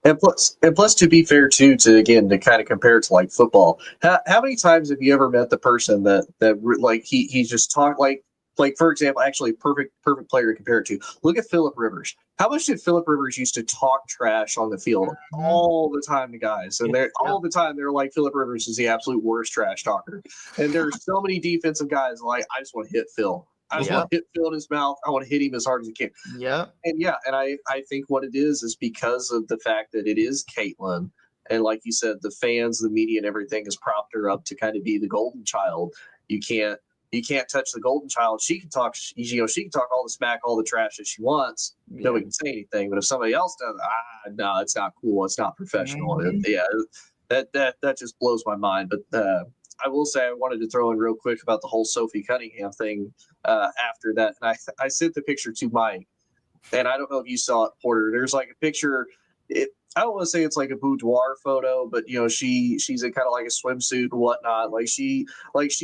and plus, to be fair, too, to kind of compare it to like football. How many times have you ever met the person that like he just talked like for example, actually perfect player to compare it to. Look at Phillip Rivers. How much did Phillip Rivers used to talk trash on the field all the time to guys? And they're all the time they're like, Phillip Rivers is the absolute worst trash talker. And there's so many defensive guys like, I just want to hit Phil. I just want to hit Phil in his mouth. I want to hit him as hard as I can. Yeah. And I think what it is because of the fact that it is Caitlin. And like you said, the fans, the media, and everything has propped her up to kind of be the golden child. You can't touch the golden child. She can talk, she can talk all the smack, all the trash that she wants. Yeah. Nobody can say anything. But if somebody else does, no, it's not cool. It's not professional. That just blows my mind. But I will say I wanted to throw in real quick about the whole Sophie Cunningham thing after that. And I sent the picture to Mike, and I don't know if you saw it, Porter. There's like a picture. I don't want to say it's like a boudoir photo, but she's in kind of like a swimsuit and whatnot. Like she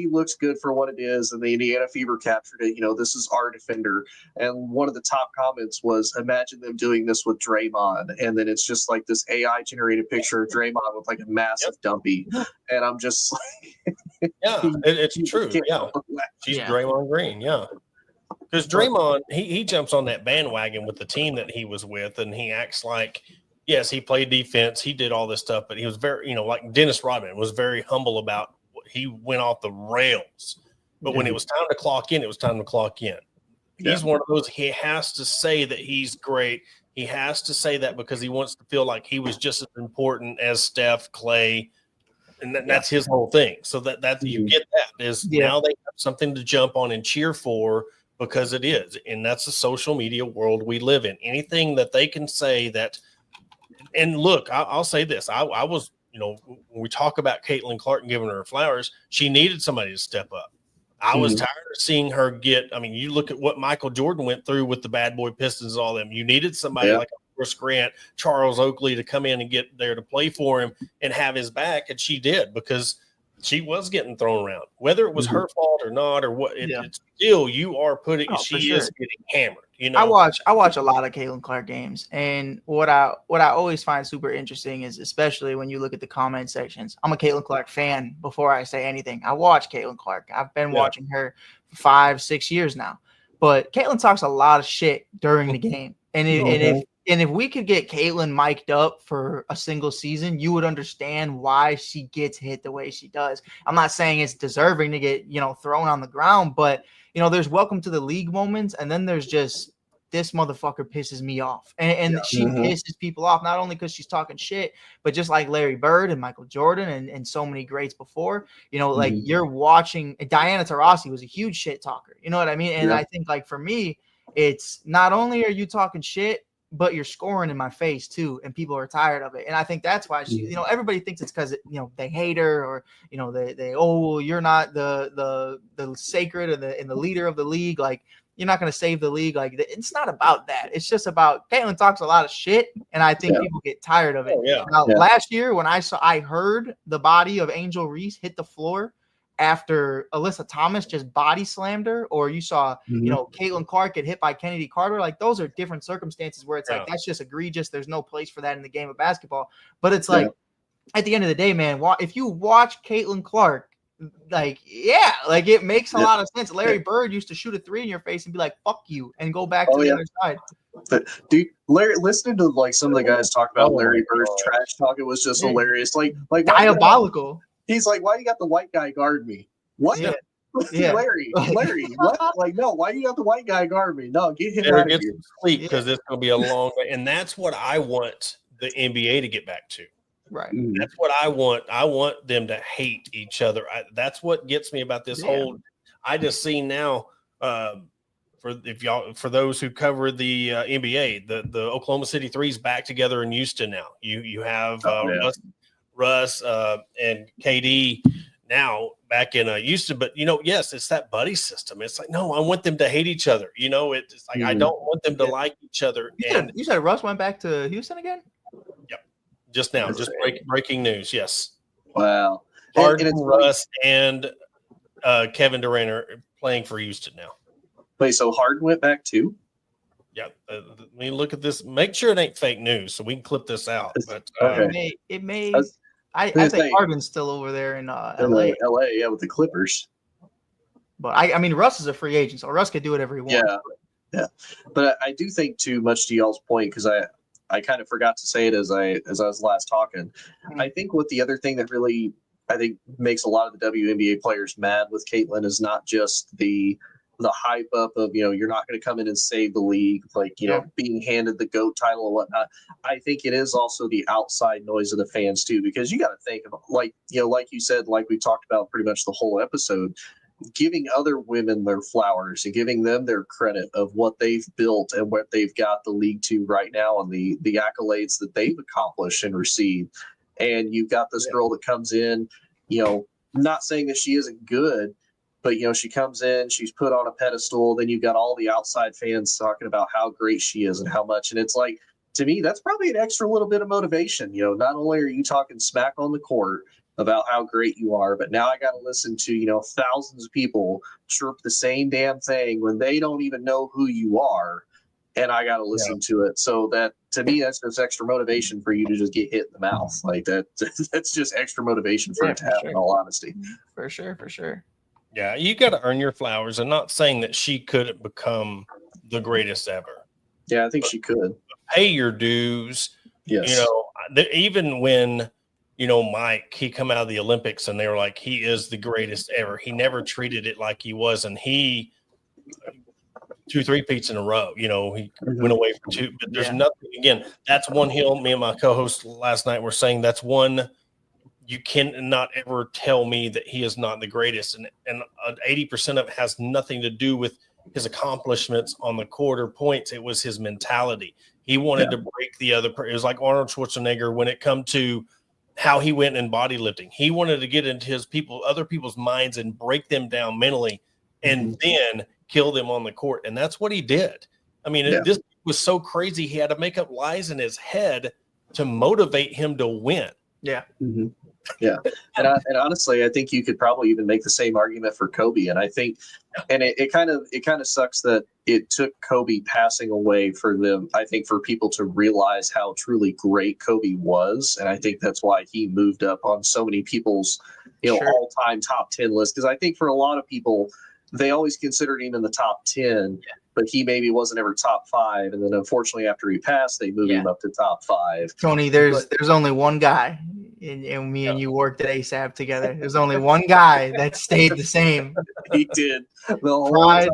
looks good for what it is. And the Indiana Fever captured it. This is our defender. And one of the top comments was, imagine them doing this with Draymond. And then it's just like this AI generated picture of Draymond with like a massive dumpy. And I'm just like, it's true. Yeah. She's Draymond Green. Yeah. Because Draymond, he jumps on that bandwagon with the team that he was with, and he acts like, yes, he played defense. He did all this stuff, but he was very, like Dennis Rodman was very humble about he went off the rails. But when it was time to clock in, it was time to clock in. He's one of those, he has to say that he's great. He has to say that because he wants to feel like he was just as important as Steph, Clay, and that's his whole thing. So that you get that is now they have something to jump on and cheer for because it is. And that's the social media world we live in. Anything that they can say that – and look, I'll say this. I was, when we talk about Caitlin Clark and giving her flowers, she needed somebody to step up. I was tired of seeing her you look at what Michael Jordan went through with the bad boy Pistons and all them. You needed somebody like Horace Grant, Charles Oakley to come in and get there to play for him and have his back. And she did because she was getting thrown around, whether it was her fault or not, or what. It's still you are putting. Oh, for She sure. is getting hammered. You I know. watch a lot of Caitlin Clark games, and what I always find super interesting is, especially when you look at the comment sections. I'm a Caitlin Clark fan before I say anything. I watch Caitlin Clark. I've been watching her for 5-6 years now, but Caitlin talks a lot of shit during the game, and if we could get Caitlin mic'd up for a single season, you would understand why she gets hit the way she does. I'm not saying it's deserving to get thrown on the ground, but there's welcome to the league moments, and then there's just this motherfucker pisses me off. And she pisses people off, not only because she's talking shit, but just like Larry Bird and Michael Jordan and so many greats before, like you're watching. Diana Taurasi was a huge shit talker. You know what I mean? And I think, like, for me, it's not only are you talking shit, but you're scoring in my face too, and people are tired of it. And I think that's why she, everybody thinks it's because they hate her, or they you're not the sacred and the leader of the league, like you're not going to save the league. Like, it's not about that. It's just about Caitlin talks a lot of shit, and I think people get tired of it. Now, last year when I heard the body of Angel Reese hit the floor after Alyssa Thomas just body slammed her, or you saw, Caitlin Clark get hit by Kennedy Carter, like those are different circumstances where it's like, that's just egregious. There's no place for that in the game of basketball. But it's like, at the end of the day, man, if you watch Caitlin Clark, like it makes a lot of sense. Larry Bird used to shoot a 3 in your face and be like, fuck you, and go back to the other side. But dude, Larry, listening to like some of the guys talk about Larry Bird's trash talk, it was just hilarious. Like diabolical. He's like, why you got the white guy guard me? What? Larry, what? Like, no, why you got the white guy guard me? No, get him out of here. Sleep, because it's going to be a long day. And that's what I want the NBA to get back to. Right. That's what I want. I want them to hate each other. That's what gets me about this whole. I just see now, for those who cover the NBA, the Oklahoma City Three's back together in Houston now. You have Russ and KD now back in Houston, but yes, it's that buddy system. It's like, no, I want them to hate each other. It's like I don't want them to like each other. You said Russ went back to Houston again? Yep, just now, breaking news. Yes, wow. Harden, Russ, and Kevin Durant are playing for Houston now. Wait, so Harden went back too? Yeah, I mean, look at this. Make sure it ain't fake news, so we can clip this out. But it may. I think Harden's still over there in LA. LA, with the Clippers. But I mean, Russ is a free agent, so Russ could do whatever he wants. Yeah. But I do think, too, much to y'all's point, because I kind of forgot to say it as I was last talking. I think what the other thing that really makes a lot of the WNBA players mad with Caitlin is not just the hype up of, you're not going to come in and save the league, like, being handed the GOAT title and whatnot. I think it is also the outside noise of the fans too, because you got to think of, like you said, like we talked about pretty much the whole episode, giving other women their flowers and giving them their credit of what they've built and what they've got the league to right now, and the accolades that they've accomplished and received. And you've got this girl that comes in, not saying that she isn't good, but, she comes in, she's put on a pedestal. Then you've got all the outside fans talking about how great she is and how much. And it's like, to me, that's probably an extra little bit of motivation. Not only are you talking smack on the court about how great you are, but now I got to listen to, thousands of people chirp the same damn thing when they don't even know who you are. And I got to listen to it. So that, to me, that's just extra motivation for you to just get hit in the mouth. Like that. That's just extra motivation for it to happen, in all honesty. For sure. Yeah, you got to earn your flowers. I'm not saying that she couldn't become the greatest ever. Yeah, I think she could. Pay your dues. Yes. Even when, Mike, he come out of the Olympics and they were like, he is the greatest ever. He never treated it like he was. And he 2 3-peats in a row, he went away from 2. But there's nothing, again, that's one hill. Me and my co-host last night were saying that's one. You cannot ever tell me that he is not the greatest. And 80% of it has nothing to do with his accomplishments on the court or points. It was his mentality. He wanted to break the other. It was like Arnold Schwarzenegger when it come to how he went in bodybuilding. He wanted to get into other people's minds and break them down mentally and then kill them on the court. And that's what he did. I mean, this was so crazy. He had to make up lies in his head to motivate him to win. Yeah. Yeah, and honestly, I think you could probably even make the same argument for Kobe. And I think, and it kind of sucks that it took Kobe passing away for them. I think for people to realize how truly great Kobe was, and I think that's why he moved up on so many people's, Sure. all-time top 10 list. Because I think for a lot of people, they always considered him in the top 10. But he maybe wasn't ever top 5, and then unfortunately after he passed, they moved him up to top 5. Tony, there's only one guy, and me and you worked at ASAP together. There's only one guy that stayed the same. He did the whole time.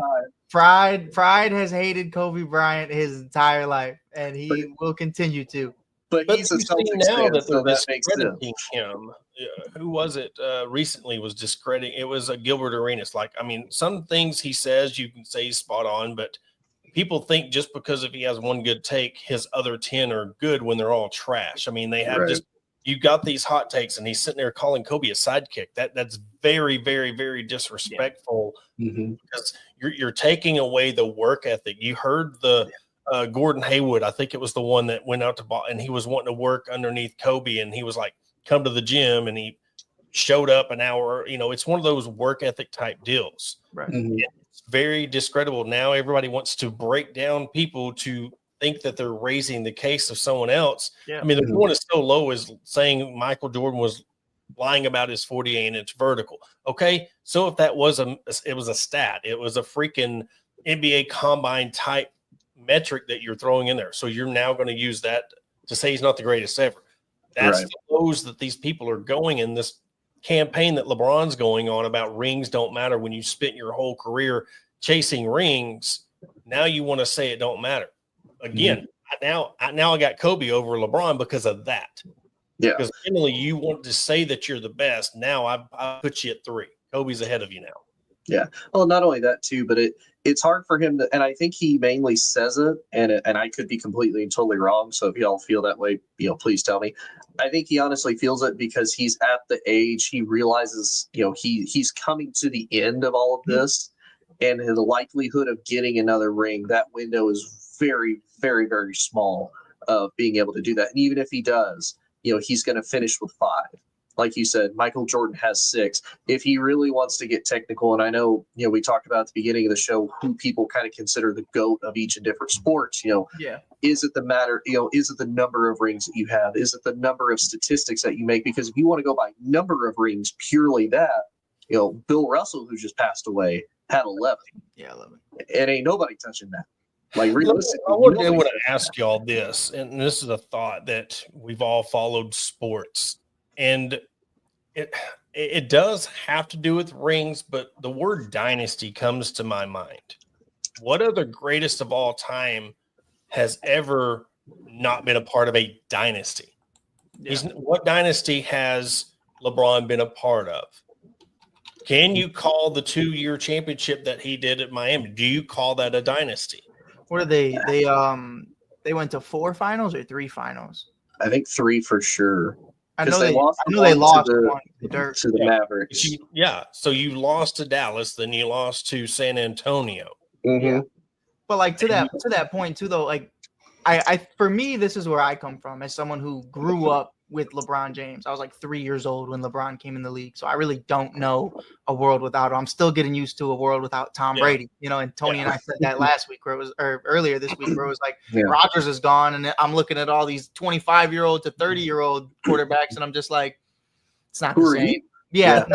Pride has hated Kobe Bryant his entire life, and he will continue to. But he's a Celtics now fan, that so they're that makes sense. discrediting him. Who was it recently was discrediting? It was Gilbert Arenas. Like, I mean, some things he says you can say he's spot on, but people think just because if he has one good take, his other 10 are good when they're all trash. I mean, they have you got these hot takes, and he's sitting there calling Kobe a sidekick. That's very, very, very disrespectful because you're taking away the work ethic. You heard the Gordon Hayward, I think it was the one that went out to ball, and he was wanting to work underneath Kobe, and he was like, come to the gym, and he showed up an hour. It's one of those work ethic type deals. Right. It's very discreditable. Now everybody wants to break down people to think that they're raising the case of someone else. I mean, the point is so low as saying Michael Jordan was lying about his 48-inch vertical. Okay, so if that was it was a stat, it was a freaking NBA combine type metric that you're throwing in there. So you're now going to use that to say he's not the greatest ever. That's the lows that these people are going in this campaign that LeBron's going on about rings don't matter when you spent your whole career chasing rings. Now you want to say it don't matter. Again, now I got Kobe over LeBron because of that. Yeah. Because generally you want to say that you're the best. Now I put you at 3. Kobe's ahead of you now. Yeah. Well, not only that too, but it's hard for him to, and I think he mainly says it, and I could be completely and totally wrong. So if y'all feel that way, please tell me. I think he honestly feels it because he's at the age he realizes, he's coming to the end of all of this, and the likelihood of getting another ring, that window is very, very, very small of being able to do that. And even if he does, he's going to finish with 5. Like you said, Michael Jordan has 6. If he really wants to get technical, and I know, we talked about at the beginning of the show who people kind of consider the GOAT of each and different sports, is it the matter, is it the number of rings that you have? Is it the number of statistics that you make? Because if you want to go by number of rings, purely that, Bill Russell, who just passed away, had 11. Yeah, 11. And ain't nobody touching that. Like, realistically, I want to ask y'all this, and this is a thought that we've all followed sports. And it does have to do with rings, but the word dynasty comes to my mind. What other greatest of all time has ever not been a part of a dynasty? Yeah. What dynasty has LeBron been a part of? Can you call the 2-year championship that he did at Miami? Do you call that a dynasty? What are they? They went to 4 finals or 3 finals? I think 3 for sure. I know they lost to the Mavericks. So you lost to Dallas, then you lost to San Antonio. Yeah. But like to that point too, though, like I for me, this is where I come from as someone who grew up with LeBron James. I was like 3 years old when LeBron came in the league, so I really don't know a world without him. I'm still getting used to a world without Tom Brady. And Tony and I said that last week, or earlier this week, where it was like Rodgers is gone, and I'm looking at all these 25-year-old to 30-year-old quarterbacks, and I'm just like, it's not the same. Yeah,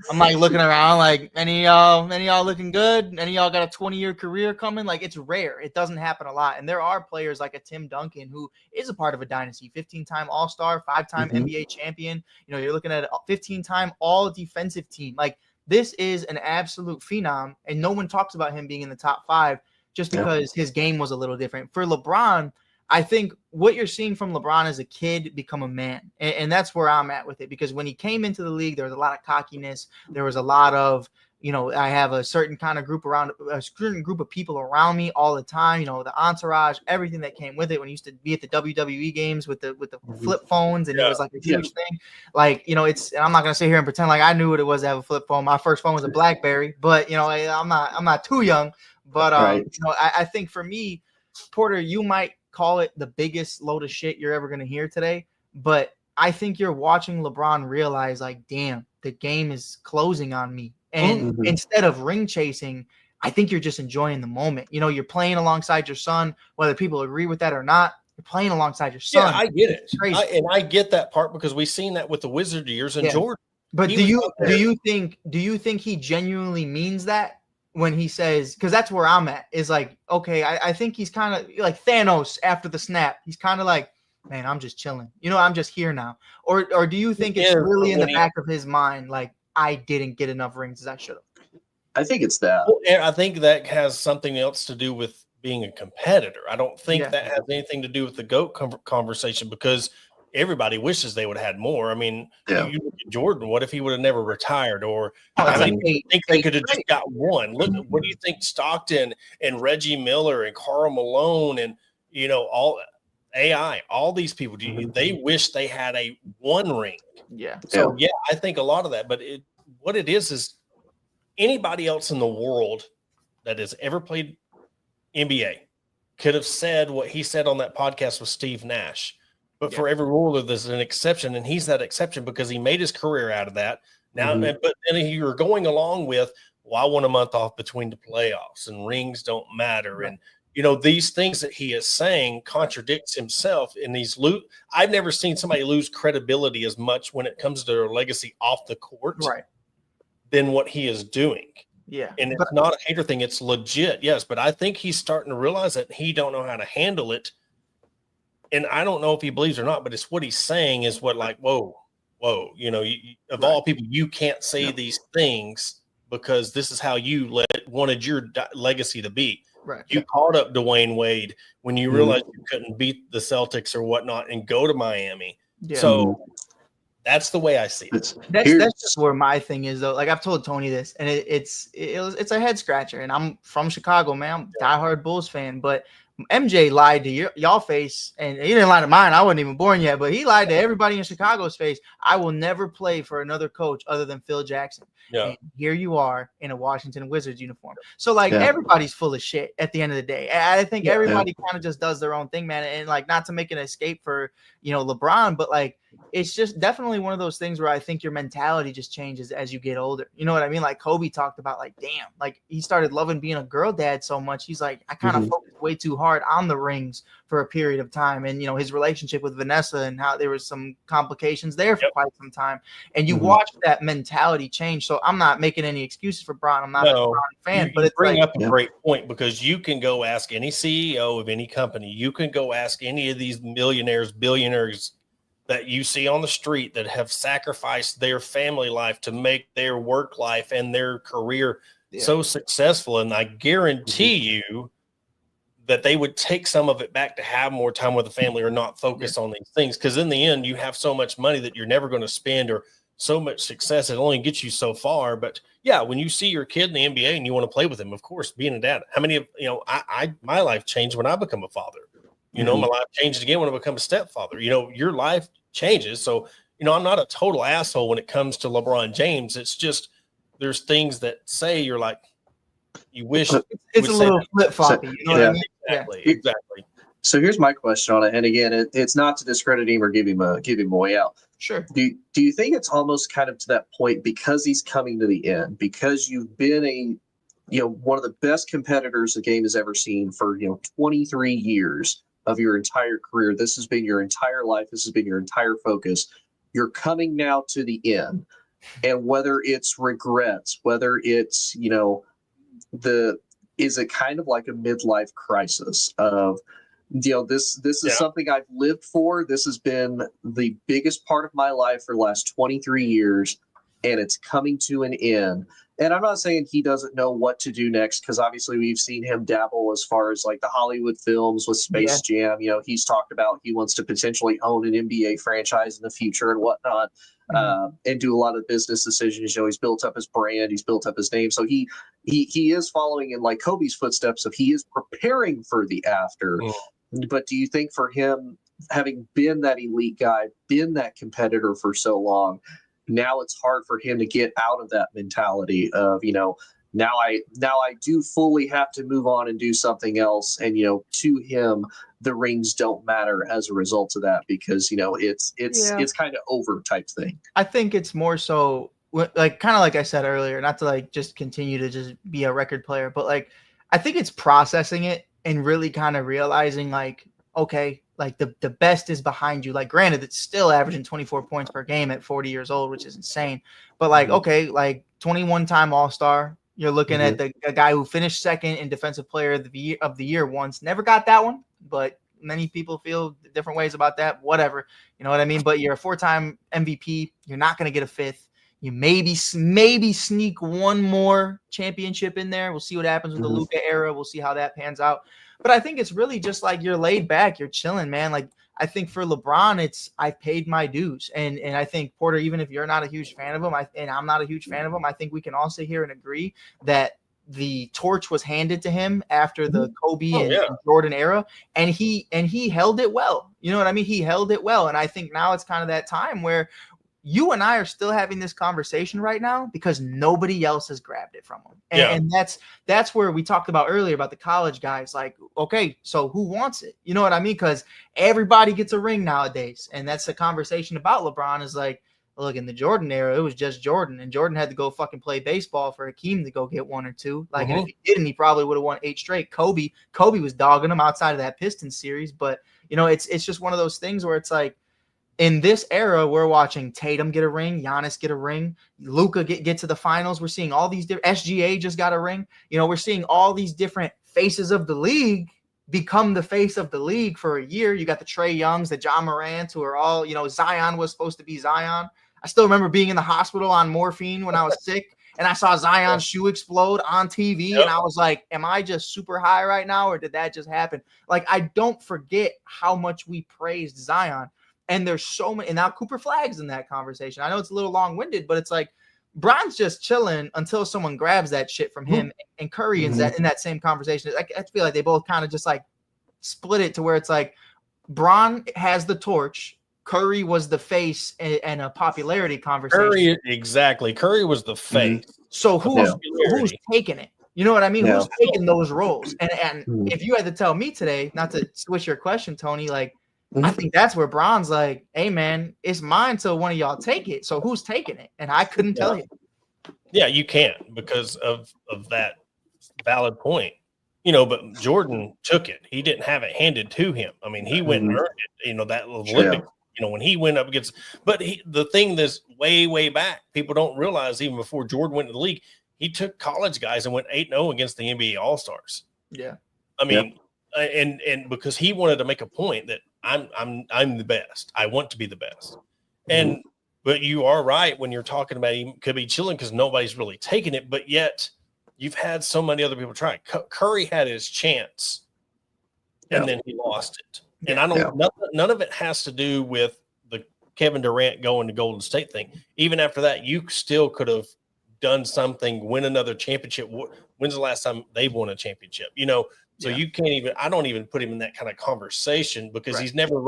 I'm like looking around like, any of y'all looking good? Any of y'all got a 20-year career coming? Like, it's rare. It doesn't happen a lot. And there are players like a Tim Duncan who is a part of a dynasty, 15-time All-Star, 5-time NBA champion. You're looking at a 15-time all-defensive team. Like, this is an absolute phenom, and no one talks about him being in the top 5 just because his game was a little different. For LeBron, I think what you're seeing from LeBron as a kid become a man. And that's where I'm at with it, because when he came into the league, there was a lot of cockiness. There was a lot of, I have a certain kind of group of people around me all the time, the entourage, everything that came with it. When he used to be at the WWE games with the flip phones, and it was like a huge thing. Like, and I'm not going to sit here and pretend like I knew what it was to have a flip phone. My first phone was a BlackBerry, but I'm not too young. But I think for me, Porter, you might call it the biggest load of shit you're ever going to hear today, but I think you're watching LeBron realize, like, damn, the game is closing on me. And instead of ring chasing, I think you're just enjoying the moment. You know, you're playing alongside your son, whether people agree with that or not. You're playing alongside your son. Yeah, I get it. Crazy. I get that part because we've seen that with the Wizard years and Jordan. But do you think he genuinely means that when he says, because that's where I'm at, is like, okay, I think he's kind of like Thanos after the snap. He's kind of like, man, I'm just chilling. You know, I'm just here now. Or do you think it's really in the back of his mind, like, I didn't get enough rings as I should have? I think it's that. Well, I think that has something else to do with being a competitor. I don't think that has anything to do with the GOAT conversation, because everybody wishes they would have had more. I mean, you look at Jordan. What if he would have never retired? Or I think they could have just got one. Look, what do you think Stockton and Reggie Miller and Karl Malone and, you know, all AI, all these people, they wish they had a one ring. Yeah. So yeah, I think a lot of that. But what it is anybody else in the world that has ever played NBA could have said what he said on that podcast with Steve Nash. But for every ruler, there's an exception, and he's that exception because he made his career out of that. Now, but then you're going along with, well, I want a month off between the playoffs, and rings don't matter, and you know, these things that he is saying contradicts himself in these I've never seen somebody lose credibility as much when it comes to their legacy off the court than what he is doing. Yeah. And it's not a hater thing. It's legit. Yes. But I think he's starting to realize that he don't know how to handle it. And I don't know if he believes or not, but it's what he's saying is what, like, whoa, you know, of all people, you can't say these things because this is how you wanted your legacy to be. Right. You called up Dwayne Wade when you realized you couldn't beat the Celtics or whatnot and go to Miami. Yeah. So that's the way I see it. That's just where my thing is, though. Like, I've told Tony this, and it's a head scratcher. And I'm from Chicago, man. I'm a diehard Bulls fan, but MJ lied to y'all face, and he didn't lie to mine. I wasn't even born yet, but he lied to everybody in Chicago's face. I will never play for another coach other than Phil Jackson. Yeah. And here you are in a Washington Wizards uniform. So, like, everybody's full of shit at the end of the day. I think everybody kind of just does their own thing, man. And, like, not to make an escape for, you know, LeBron, but, like, it's just definitely one of those things where I think your mentality just changes as you get older. You know what I mean? Like Kobe talked about, like, damn, like he started loving being a girl dad so much. He's like, I kind of focused way too hard on the rings for a period of time. And, you know, his relationship with Vanessa and how there was some complications there for quite some time. And you watch that mentality change. So I'm not making any excuses for Bron. I'm not a Bron fan, but it's bring up a great point, because you can go ask any CEO of any company. You can go ask any of these millionaires, billionaires that you see on the street that have sacrificed their family life to make their work life and their career so successful. And I guarantee you that they would take some of it back to have more time with the family or not focus on these things. Because in the end, you have so much money that you're never going to spend, or so much success, it only gets you so far. But yeah, when you see your kid in the NBA and you want to play with him, of course, being a dad, how many of, you know, my life changed when I become a father. You know, my life changed again when I become a stepfather. You know, your life changes. So, you know, I'm not a total asshole when it comes to LeBron James. It's just there's things that say you're like, you wish it's a little flip floppy. You know what I mean? Exactly. So here's my question on it. And again, it's not to discredit him or give him a way out. Sure. Do you think it's almost kind of to that point, because he's coming to the end, because you've been one of the best competitors the game has ever seen for, 23 years of your entire career. This has been your entire life. This has been your entire focus. You're coming now to the end. And whether it's regrets, whether it's, is it kind of like a midlife crisis of, this is something I've lived for. This has been the biggest part of my life for the last 23 years, and it's coming to an end. And I'm not saying he doesn't know what to do next, because obviously we've seen him dabble as far as like the Hollywood films with Space Jam. He's talked about he wants to potentially own an NBA franchise in the future and whatnot, and do a lot of business decisions. He's built up his brand, he's built up his name. So he is following in like Kobe's footsteps of he is preparing for the after. But do you think for him, having been that elite guy, been that competitor for so long, now it's hard for him to get out of that mentality of, now I do fully have to move on and do something else. And to him, the rings don't matter as a result of that, because it's kind of over type thing. I think it's more so like kind of like I said earlier, not to like just continue to just be a record player, but like I think it's processing it and really kind of realizing like, okay, like the best is behind you. Like granted, it's still averaging 24 points per game at 40 years old, which is insane. But like, okay, like 21-time All-Star. You're looking at a guy who finished second in Defensive Player of the Year once. Never got that one, but many people feel different ways about that. Whatever, you know what I mean? But you're a 4-time MVP. You're not going to get a 5th. You maybe sneak one more championship in there. We'll see what happens with the Luka era. We'll see how that pans out. But I think it's really just like you're laid back. You're chilling, man. Like I think for LeBron, it's I've paid my dues. And I think, Porter, even if you're not a huge fan of him, and I'm not a huge fan of him, I think we can all sit here and agree that the torch was handed to him after the Kobe and Jordan era, and he held it well. You know what I mean? He held it well. And I think now it's kind of that time where you and I are still having this conversation right now because nobody else has grabbed it from him. And that's where we talked about earlier about the college guys. Like, okay, so who wants it? You know what I mean? Because everybody gets a ring nowadays. And that's the conversation about LeBron is like, look, in the Jordan era, it was just Jordan. And Jordan had to go fucking play baseball for Hakeem to go get 1 or 2. Like, and if he didn't, he probably would have won 8 straight. Kobe was dogging him outside of that Pistons series. But, it's just one of those things where it's like, in this era, we're watching Tatum get a ring, Giannis get a ring, Luka get to the finals. We're seeing all these different SGA just got a ring. We're seeing all these different faces of the league become the face of the league for a year. You got the Trae Youngs, the John Morants, who are all, Zion was supposed to be Zion. I still remember being in the hospital on morphine when I was sick, and I saw Zion's shoe explode on TV, and I was like, am I just super high right now, or did that just happen? Like, I don't forget how much we praised Zion. And there's so many, and now Cooper Flagg's in that conversation. I know it's a little long-winded, but it's like Bron's just chilling until someone grabs that shit from him. And Curry is in that same conversation. I feel like they both kind of just like split it to where it's like Bron has the torch. Curry was the face and a popularity conversation. Curry was the face. So who's taking it? You know what I mean? Yeah. Who's taking those roles? And if you had to tell me today, not to switch your question, Tony, like, I think that's where Bron's like, hey, man, it's mine till one of y'all take it. So who's taking it? And I couldn't tell you. Yeah, you can't because of that valid point. But Jordan took it. He didn't have it handed to him. I mean, he went and earned it, that Olympic, when he went up against – but the thing that's way, way back, people don't realize even before Jordan went to the league, he took college guys and went 8-0 against the NBA All-Stars. Yeah. I mean, and because he wanted to make a point that I'm the best. I want to be the best. But you are right when you're talking about he could be chilling because nobody's really taking it. But yet you've had so many other people try. Curry had his chance, and then he lost it. And I don't. None of it has to do with the Kevin Durant going to Golden State thing. Even after that, you still could have done something, win another championship. When's the last time they won a championship? So you can't even – I don't even put him in that kind of conversation because he's never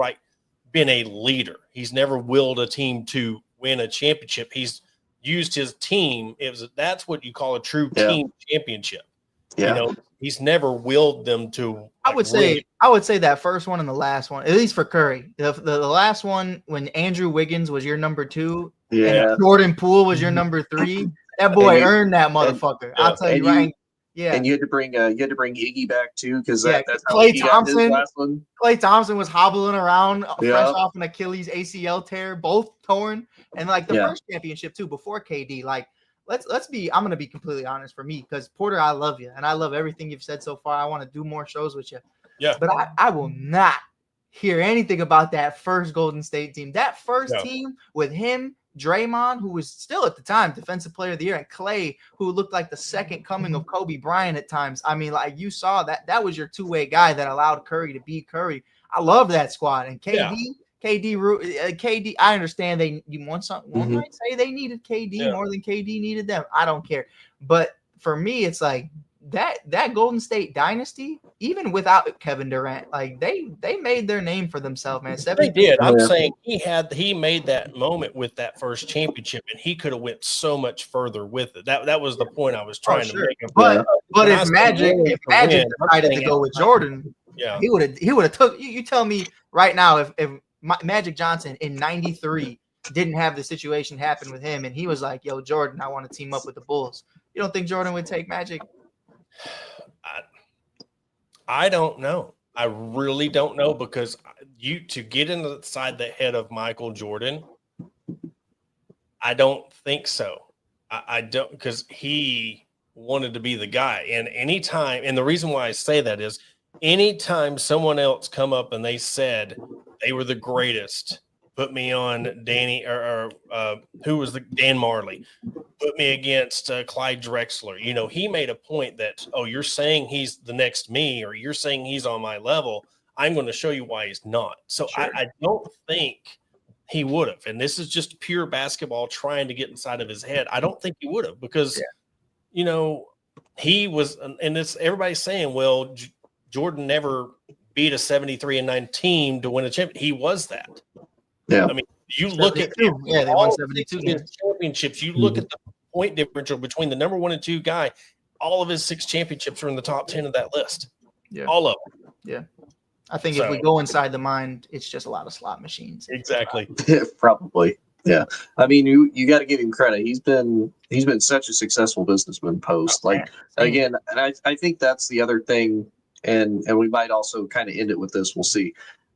been a leader. He's never willed a team to win a championship. He's used his team. That's what you call a true team championship. Yeah. He's never willed them to – I would say that first one and the last one, at least for Curry. The last one when Andrew Wiggins was your number 2 and Jordan Poole was your number 3, that boy earned that motherfucker. I'll tell you right. Yeah, and you had to bring Iggy back too because that's how Klay he Thompson. got his last one. Klay Thompson was hobbling around fresh off an Achilles ACL tear, both torn, and like the first championship too before KD. Like, let's be. I'm gonna be completely honest for me because Porter, I love you and I love everything you've said so far. I want to do more shows with you. Yeah, but I will not hear anything about that first Golden State team. That first team with him, Draymond, who was still at the time Defensive Player of the Year, and Klay, who looked like the second coming of Kobe Bryant at times. I mean, like you saw that was your two-way guy that allowed Curry to be Curry. I love that squad. And KD, I understand one might say they needed KD more than KD needed them. I don't care. But for me, it's like that Golden State dynasty, even without Kevin Durant, like they made their name for themselves, man. They did. I'm saying he made that moment with that first championship, and he could have went so much further with it. That was the point I was trying to make. But if Magic decided to go with Jordan, he would have took. You tell me right now if Magic Johnson in '93 didn't have the situation happen with him, and he was like, "Yo, Jordan, I want to team up with the Bulls." You don't think Jordan would take Magic? I don't know. I really don't know, because to get inside the head of Michael Jordan, I don't think so. I don't, because he wanted to be the guy. And anytime, and the reason why I say that is anytime someone else come up and they said they were the greatest, put me on Danny or who was Dan Marley, put me against Clyde Drexler. You know, he made a point that, oh, you're saying he's the next me, or you're saying he's on my level. I'm going to show you why he's not. So I don't think he would have. And this is just pure basketball trying to get inside of his head. I don't think he would have, because, you know, he was, and it's everybody's saying, well, Jordan never beat a 73-9 team to win a championship. He was that. Yeah. I mean, you look at they won 72 championships. You look at the point differential between the number 1 and 2 guy. All of his 6 championships are in the top 10 of that list. Yeah, all of them. Yeah, I think if we go inside the mind, it's just a lot of slot machines. Exactly. Probably. Yeah. I mean, you got to give him credit. He's been such a successful businessman post. Again, and I think that's the other thing, and we might also kind of end it with this. We'll see.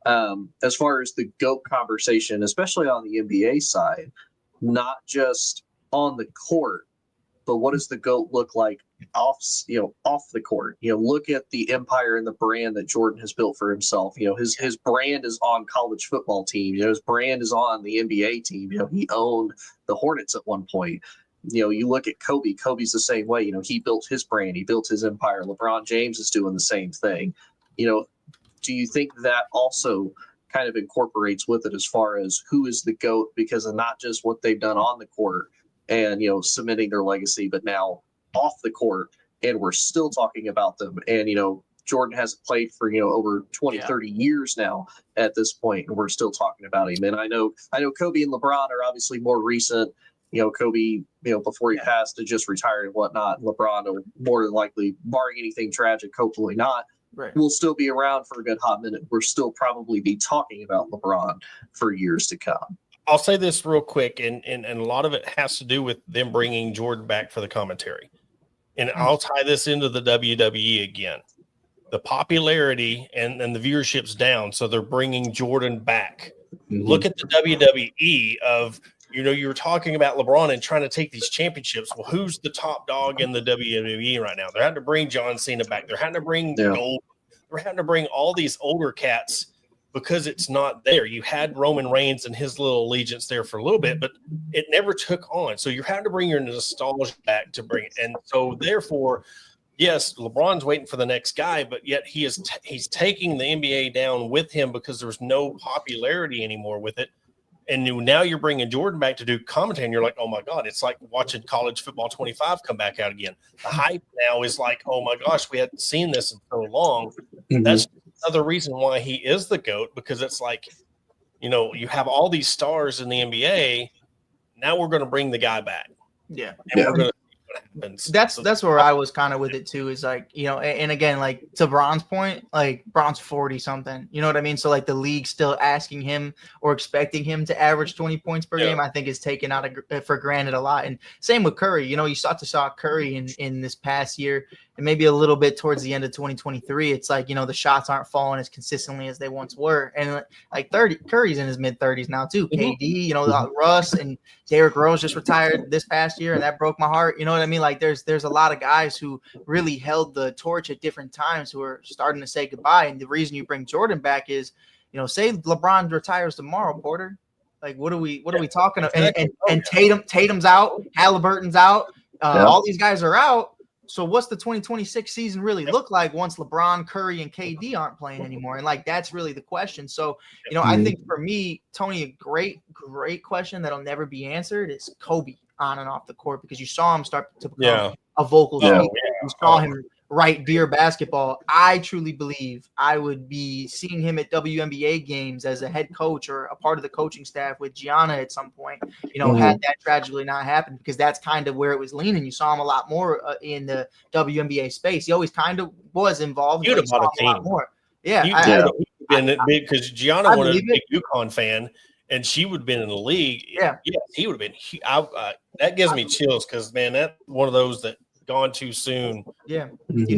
As far as the GOAT conversation, especially on the NBA side, not just on the court, but what does the GOAT look like off the court? You know, look at the empire and the brand that Jordan has built for himself. You know, his brand is on college football teams. You know, his brand is on the NBA team. You know, he owned the Hornets at one point. You know, you look at Kobe. Kobe's the same way. You know, he built his brand. He built his empire. LeBron James is doing the same thing. You know, do you think that also kind of incorporates with it as far as who is the GOAT, because of not just what they've done on the court and, you know, cementing their legacy, but now off the court, and we're still talking about them. And, you know, Jordan hasn't played for, you know, over 20, 30 years now at this point, and we're still talking about him. And I know Kobe and LeBron are obviously more recent. You know, Kobe, you know, before he passed, had just retired and whatnot. LeBron will more than likely, barring anything tragic, hopefully not, will still be around for a good hot minute. We'll still probably be talking about LeBron for years to come. I'll say this real quick, and a lot of it has to do with them bringing Jordan back for the commentary. And I'll tie this into the WWE again. The popularity and the viewership's down, so they're bringing Jordan back. Mm-hmm. Look at the WWE of, you know, you were talking about LeBron and trying to take these championships. Well, who's the top dog in the WWE right now? They're having to bring John Cena back. They're having to bring Gold. They're having to bring all these older cats because it's not there. You had Roman Reigns and his little allegiance there for a little bit, but it never took on. So you're having to bring your nostalgia back to bring it. And so therefore, yes, LeBron's waiting for the next guy, but yet he's taking the NBA down with him because there's no popularity anymore with it. And now you're bringing Jordan back to do commentary, and you're like, oh, my God, it's like watching College Football 25 come back out again. The hype now is like, oh, my gosh, we hadn't seen this in so long. Mm-hmm. That's another reason why he is the GOAT, because it's like, you know, you have all these stars in the NBA. Now we're going to bring the guy back. Yeah. And we're going to see what happens. That's where I was kind of with it, too, is like, you know, and again, like to Bron's point, like Bron's 40 something, you know what I mean? So like the league still asking him or expecting him to average 20 points per game, I think is taken out for granted a lot. And same with Curry. You know, you start to saw Curry in this past year, and maybe a little bit towards the end of 2023. It's like, you know, the shots aren't falling as consistently as they once were. And like Curry's in his mid 30s now too. KD, you know, Russ and Derrick Rose just retired this past year, and that broke my heart. You know what I mean? Like there's a lot of guys who really held the torch at different times who are starting to say goodbye. And the reason you bring Jordan back is, you know, say LeBron retires tomorrow, Porter. Like, what are we talking about? And Tatum's out, Halliburton's out, all these guys are out. So what's the 2026 season really look like once LeBron, Curry, and KD aren't playing anymore? And like, that's really the question. So, you know, I think for me, Tony, a great question that'll never be answered is Kobe on and off the court, because you saw him start to become a vocal speaker. You saw him right dear basketball, I truly believe I would be seeing him at WNBA games as a head coach or a part of the coaching staff with Gianna at some point, had that tragically not happened, because that's kind of where it was leaning. You saw him a lot more in the WNBA space. He always kind of was involved. You'd But have bought a a lot team. more. Yeah. He'd been big because Gianna I wanted a believe big UConn fan, and she would have been in the league. Yeah. Yes, he would have been. That gives me chills because, man, that's one of those that gone too soon. Yeah. You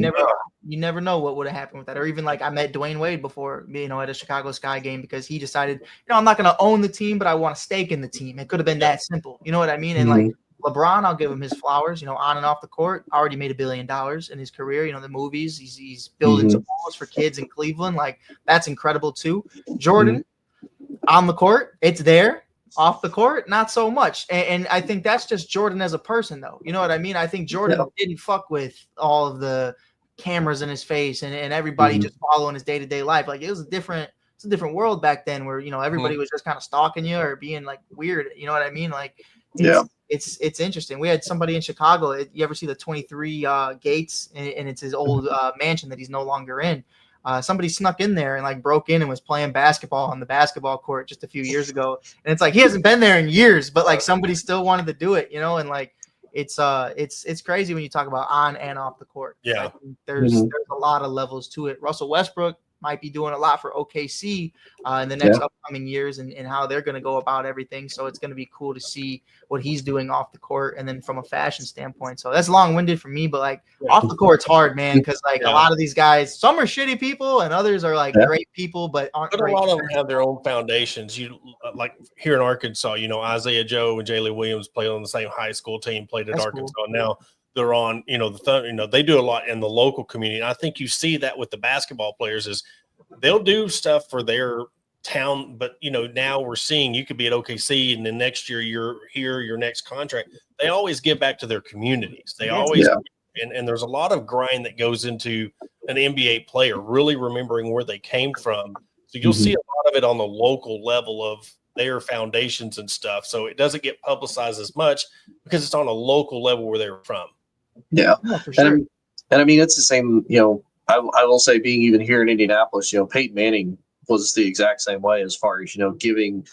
never know what would have happened with that. Or even like I met Dwayne Wade before, at a Chicago Sky game, because he decided, I'm not going to own the team, but I want a stake in the team. It could have been that simple. You know what I mean? And like LeBron, I'll give him his flowers, on and off the court, already made $1 billion in his career. The movies, he's building some balls for kids in Cleveland. Like, that's incredible too. Jordan, on the court, it's there. Off the court, not so much. And I think that's just Jordan as a person, though. You know what I mean? I think Jordan didn't fuck with all of the cameras in his face and everybody just following his day-to-day life. Like, it's a different world back then where, everybody was just kind of stalking you or being like weird. You know what I mean? Like, it's interesting. We had somebody in Chicago. You ever see the 23 Gates? And it's his old mansion that he's no longer in. Somebody snuck in there and like broke in and was playing basketball on the basketball court just a few years ago. And it's like, he hasn't been there in years, but like somebody still wanted to do it, and like, it's crazy when you talk about on and off the court. Yeah. There's a lot of levels to it. Russell Westbrook might be doing a lot for OKC in the next upcoming years and how they're going to go about everything. So it's going to be cool to see what he's doing off the court and then from a fashion standpoint. So that's long-winded for me, but like off the court's hard, man, because like a lot of these guys, some are shitty people and others are like great people, but aren't But great. a lot of them have their own foundations. You like here in Arkansas, Isaiah Joe and Jaylee Williams played on the same high school team, played at Arkansas. Cool. Now they're on, they do a lot in the local community. And I think you see that with the basketball players is they'll do stuff for their town, but now we're seeing you could be at OKC and then next year you're here, your next contract. They always give back to their communities. They always and there's a lot of grind that goes into an NBA player, really remembering where they came from. So you'll see a lot of it on the local level of their foundations and stuff. So it doesn't get publicized as much because it's on a local level where they're from. Yeah. For sure. And I mean, it's the same, I will say being even here in Indianapolis, Peyton Manning was the exact same way as far as, giving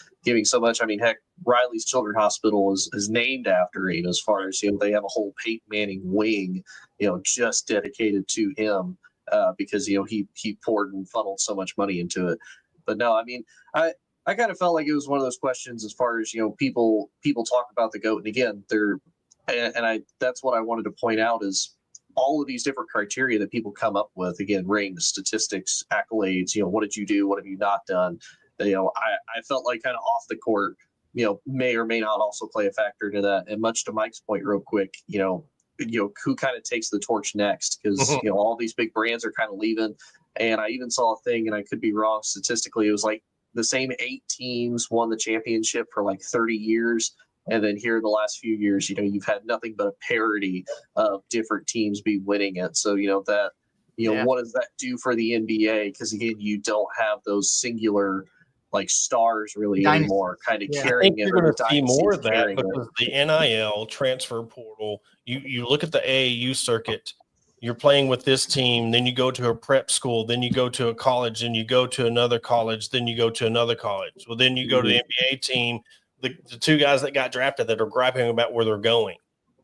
so much. I mean, heck, Riley's Children's Hospital is named after him as far as, they have a whole Peyton Manning wing, just dedicated to him because, he poured and funneled so much money into it. But no, I mean, I kind of felt like it was one of those questions as far as, people talk about the GOAT. And again, that's what I wanted to point out is all of these different criteria that people come up with, again, rings, statistics, accolades, what did you do? What have you not done? I felt like kind of off the court, may or may not also play a factor to that. And much to Mike's point real quick, who kind of takes the torch next? Because, all these big brands are kind of leaving. And I even saw a thing, and I could be wrong statistically, it was like the same 8 teams won the championship for like 30 years. And then here in the last few years, you've had nothing but a parity of different teams be winning it. So, what does that do for the NBA? Because again, you don't have those singular like stars really anymore, kind of carrying it. You're going to see more of that because the NIL transfer portal. You look at the AAU circuit. You're playing with this team, then you go to a prep school, then you go to a college, and you go to another college, then you go to another college. Well, then you go to the NBA team. The 2 guys that got drafted that are griping about where they're going.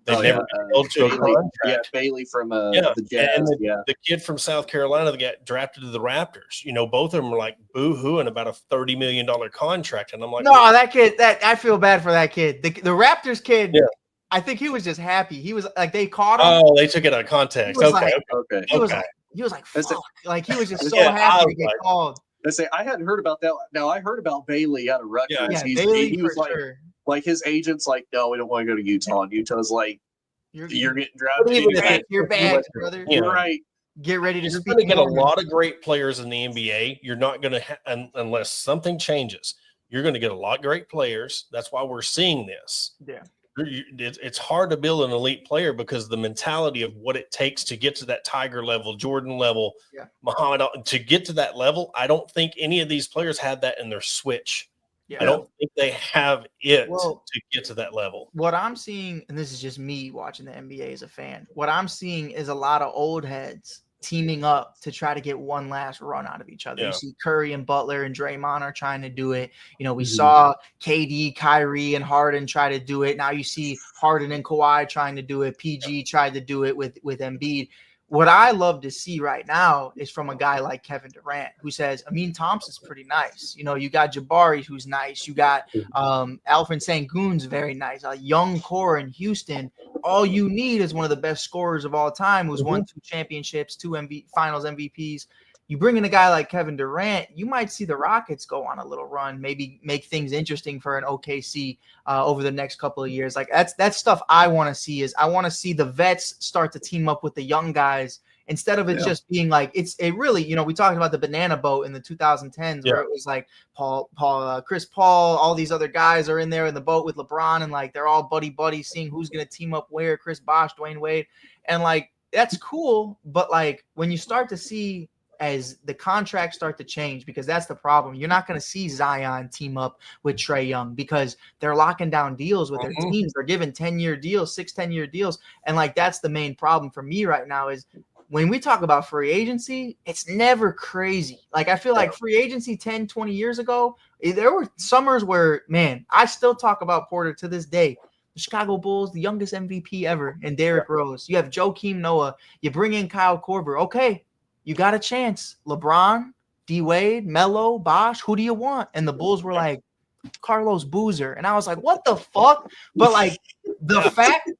They've never been held to a contract. Yeah, Bailey from the Jazz. And the kid from South Carolina that got drafted to the Raptors. Both of them were like boo-hooing about a $30 million contract. And I'm like, no, that kid, I feel bad for that kid. The Raptors kid, I think he was just happy. He was like, they caught him. Oh, they took it out of context. Okay. He was like, fuck. Like, he was just so happy to get called. I say I hadn't heard about that. Now I heard about Bailey out of Rutgers. Yeah, he was like his agent's like, no, we don't want to go to Utah. And Utah's like, you're getting drafted. You're bad, brother. You're right. Get ready to You're going to get a lot of great players in the NBA. You're not going to unless something changes. You're going to get a lot of great players. That's why we're seeing this. Yeah. It's hard to build an elite player because the mentality of what it takes to get to that Tiger level, Jordan level, Muhammad, to get to that level. I don't think any of these players had that in their switch. I don't think they have it Well, to get to that level. What I'm seeing, and this is just me watching the NBA as a fan, what I'm seeing is a lot of old heads teaming up to try to get one last run out of each other. Yeah. You see Curry and Butler and Draymond are trying to do it. You know, we Mhm. saw KD, Kyrie, and Harden try to do it. Now you see Harden and Kawhi trying to do it. PG tried to do it with Embiid. What I love to see right now is from a guy like Kevin Durant, who says, Amin Thompson's pretty nice. You know, you got Jabari, who's nice. You got Alfred Sengun's very nice. A young core in Houston. All you need is one of the best scorers of all time, who's won 2 championships, 2 finals MVPs. You bring in a guy like Kevin Durant, you might see the Rockets go on a little run, maybe make things interesting for an OKC over the next couple of years. Like that's stuff I want to see. Is I want to see the vets start to team up with the young guys instead of it just being like it really, you know, we talked about the banana boat in the 2010s where it was like Chris Paul, all these other guys are in there in the boat with LeBron and like they're all buddy seeing who's going to team up where, Chris Bosh, Dwayne Wade, and like that's cool, but like when you start to see as the contracts start to change, because that's the problem. You're not going to see Zion team up with Trae Young because they're locking down deals with their teams. They're giving 10-year deals, 10-year deals. And like, that's the main problem for me right now is when we talk about free agency, it's never crazy. Like I feel like free agency 10, 20 years ago, there were summers where, man, I still talk about Porter to this day. The Chicago Bulls, the youngest MVP ever, and Derrick Rose. You have Joakim Noah. You bring in Kyle Korver. Okay. You got a chance. LeBron, D-Wade, Melo, Bosh, who do you want? And the Bulls were like, Carlos Boozer. And I was like, what the fuck? But like the fact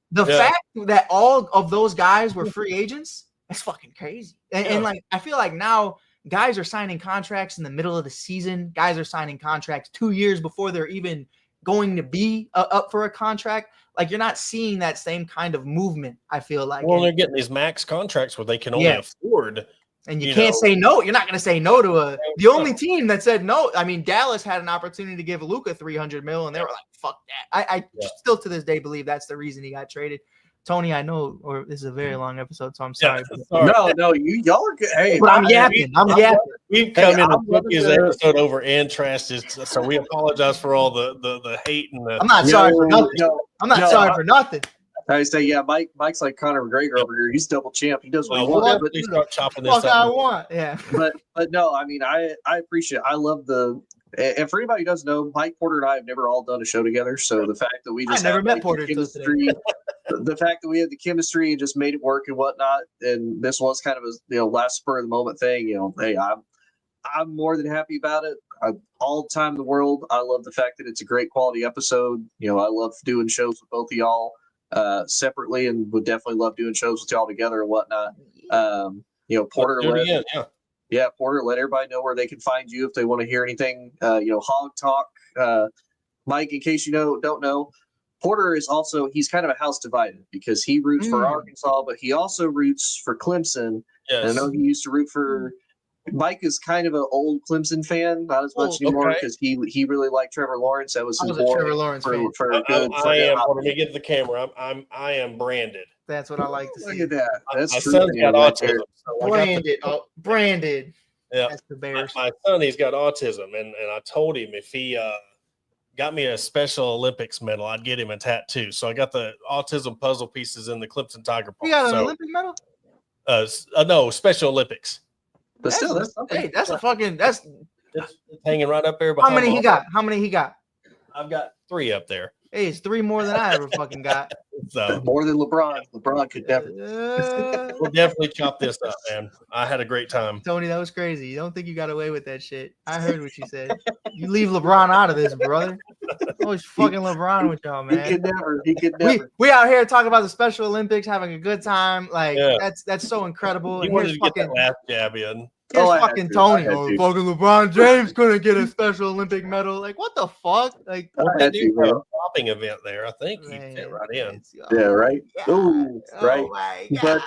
that all of those guys were free agents, that's fucking crazy. And like, I feel like now guys are signing contracts in the middle of the season. Guys are signing contracts 2 years before they're even going to be up for a contract. Like you're not seeing that same kind of movement, I feel like. Well, they're getting these max contracts where they can only afford. And you can't say no. You're not going to say no to the only team that said no. I mean, Dallas had an opportunity to give Luka $300 million, and they were like, "Fuck that." I still to this day believe that's the reason he got traded. Tony, I know, or this is a very long episode, so I'm sorry. No, y'all are good. Hey, but I'm yapping. We've come in and took his episode over and trashed it, so we apologize for all the hate and the. I'm not sorry for nothing. I'm not sorry for nothing. I say, Mike's like Conor McGregor over here. He's double champ. He does what he wants. But start chopping this up. I want, But no, I mean, I appreciate. I love and for anybody who doesn't know, Mike Porter and I have never all done a show together. So the fact that we just never met Porter chemistry, the fact that we had the chemistry and just made it work and whatnot, and this was kind of a last spur of the moment thing. Hey, I'm more than happy about it. All the time in the world. I love the fact that it's a great quality episode. I love doing shows with both of y'all. Separately, and would definitely love doing shows with y'all together and whatnot. Porter, Porter, let everybody know where they can find you if they want to hear anything. Hawg talk. Mike, in case you don't know, Porter is also he's kind of a house divided because he roots for Arkansas, but he also roots for Clemson. Yes. And I know he used to root for. Mike is kind of an old Clemson fan, not as much anymore because he really liked Trevor Lawrence. That was his boy. Trevor Lawrence for fan. Let me get the camera. I am branded. That's what I like to see. Look at that. That's my true. Son's got autism. So Branded. Yeah. That's the Bears. My son, he's got autism, and I told him if he got me a Special Olympics medal, I'd get him a tattoo. So I got the autism puzzle pieces in the Clemson Tiger Park. You got an Olympic medal? No, Special Olympics. But still, that's it's hanging right up there. How many he got? I've got 3 up there. Hey, it's 3 more than I ever fucking got. So more than LeBron. LeBron could never. We'll definitely chop this up, man. I had a great time. Tony, that was crazy. You don't think you got away with that shit? I heard what you said. You leave LeBron out of this, brother. Always fucking LeBron with y'all, man. He could never. We out here talking about the Special Olympics, having a good time. Like that's so incredible. You wanted to get that last jab in. Here's fucking Tony. Fucking LeBron James couldn't get a Special Olympic medal. Like, what the fuck? Like, a shopping event there. I think he fit right in. Yeah, right. Ooh, right. But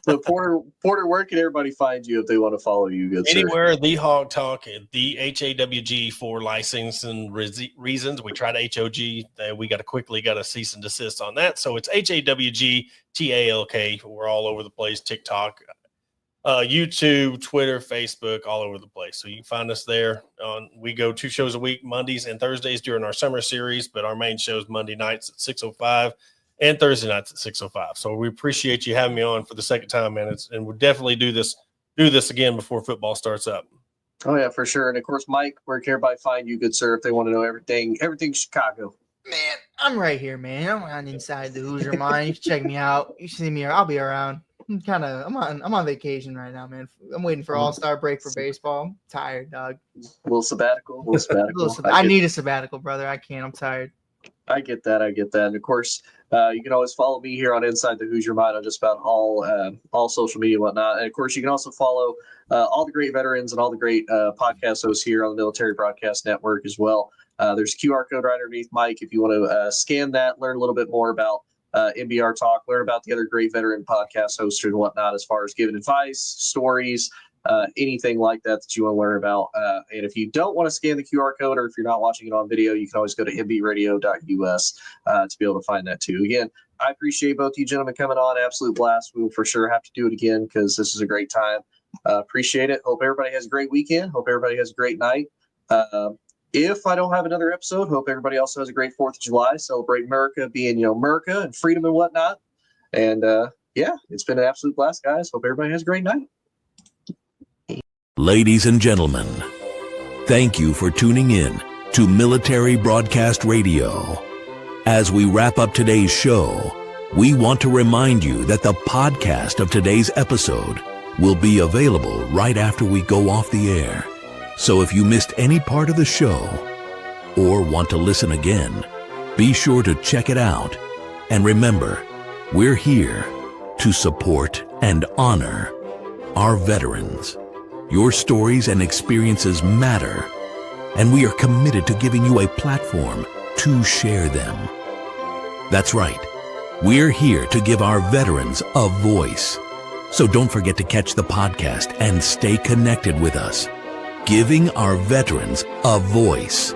so Porter, where can everybody find you if they want to follow you? Good anywhere. The Hawg Talk, the HAWG for licensing reasons. We tried HOG. We got a cease and desist on that. So it's HAWG TALK. We're all over the place. TikTok. YouTube, Twitter, Facebook, all over the place. So you can find us there. We go 2 shows a week, Mondays and Thursdays during our summer series, but our main show is Monday nights at 6:05 and Thursday nights at 6:05. So we appreciate you having me on for the second time, man. And we'll definitely do this again before football starts up. Oh yeah, for sure. And of course, Mike, where can everybody find you, good sir, if they want to know everything Chicago? Man, I'm right here, man. I'm on inside the Hoosier mind. You can check me out. You see me here. I'll be around. I'm on vacation right now, man. I'm waiting for All-Star break for baseball. I'm tired, dog. A little sabbatical. I need a sabbatical, brother. I can't. I'm tired. I get that. And of course, you can always follow me here on Inside the Hoosier Mind on just about all social media and whatnot. And of course, you can also follow all the great veterans and all the great podcast hosts here on the Military Broadcast Network as well. There's a QR code right underneath Mike if you want to scan that, learn a little bit more about MBR Talk, learn about the other great veteran podcast hosts and whatnot as far as giving advice, stories, anything like that you want to learn about. And if you don't want to scan the QR code, or if you're not watching it on video, you can always go to mbradio.us to be able to find that too. Again, I appreciate both you gentlemen coming on. Absolute blast. We will for sure have to do it again because this is a great time. Appreciate it. Hope everybody has a great weekend. Hope everybody has a great night. If I don't have another episode, hope everybody also has a great 4th of July. Celebrate America being, America and freedom and whatnot. And it's been an absolute blast, guys. Hope everybody has a great night. Ladies and gentlemen, thank you for tuning in to Military Broadcast Radio. As we wrap up today's show, we want to remind you that the podcast of today's episode will be available right after we go off the air. So if you missed any part of the show or want to listen again, be sure to check it out. And remember, we're here to support and honor our veterans. Your stories and experiences matter, and we are committed to giving you a platform to share them. That's right. We're here to give our veterans a voice. So don't forget to catch the podcast and stay connected with us. Giving our veterans a voice.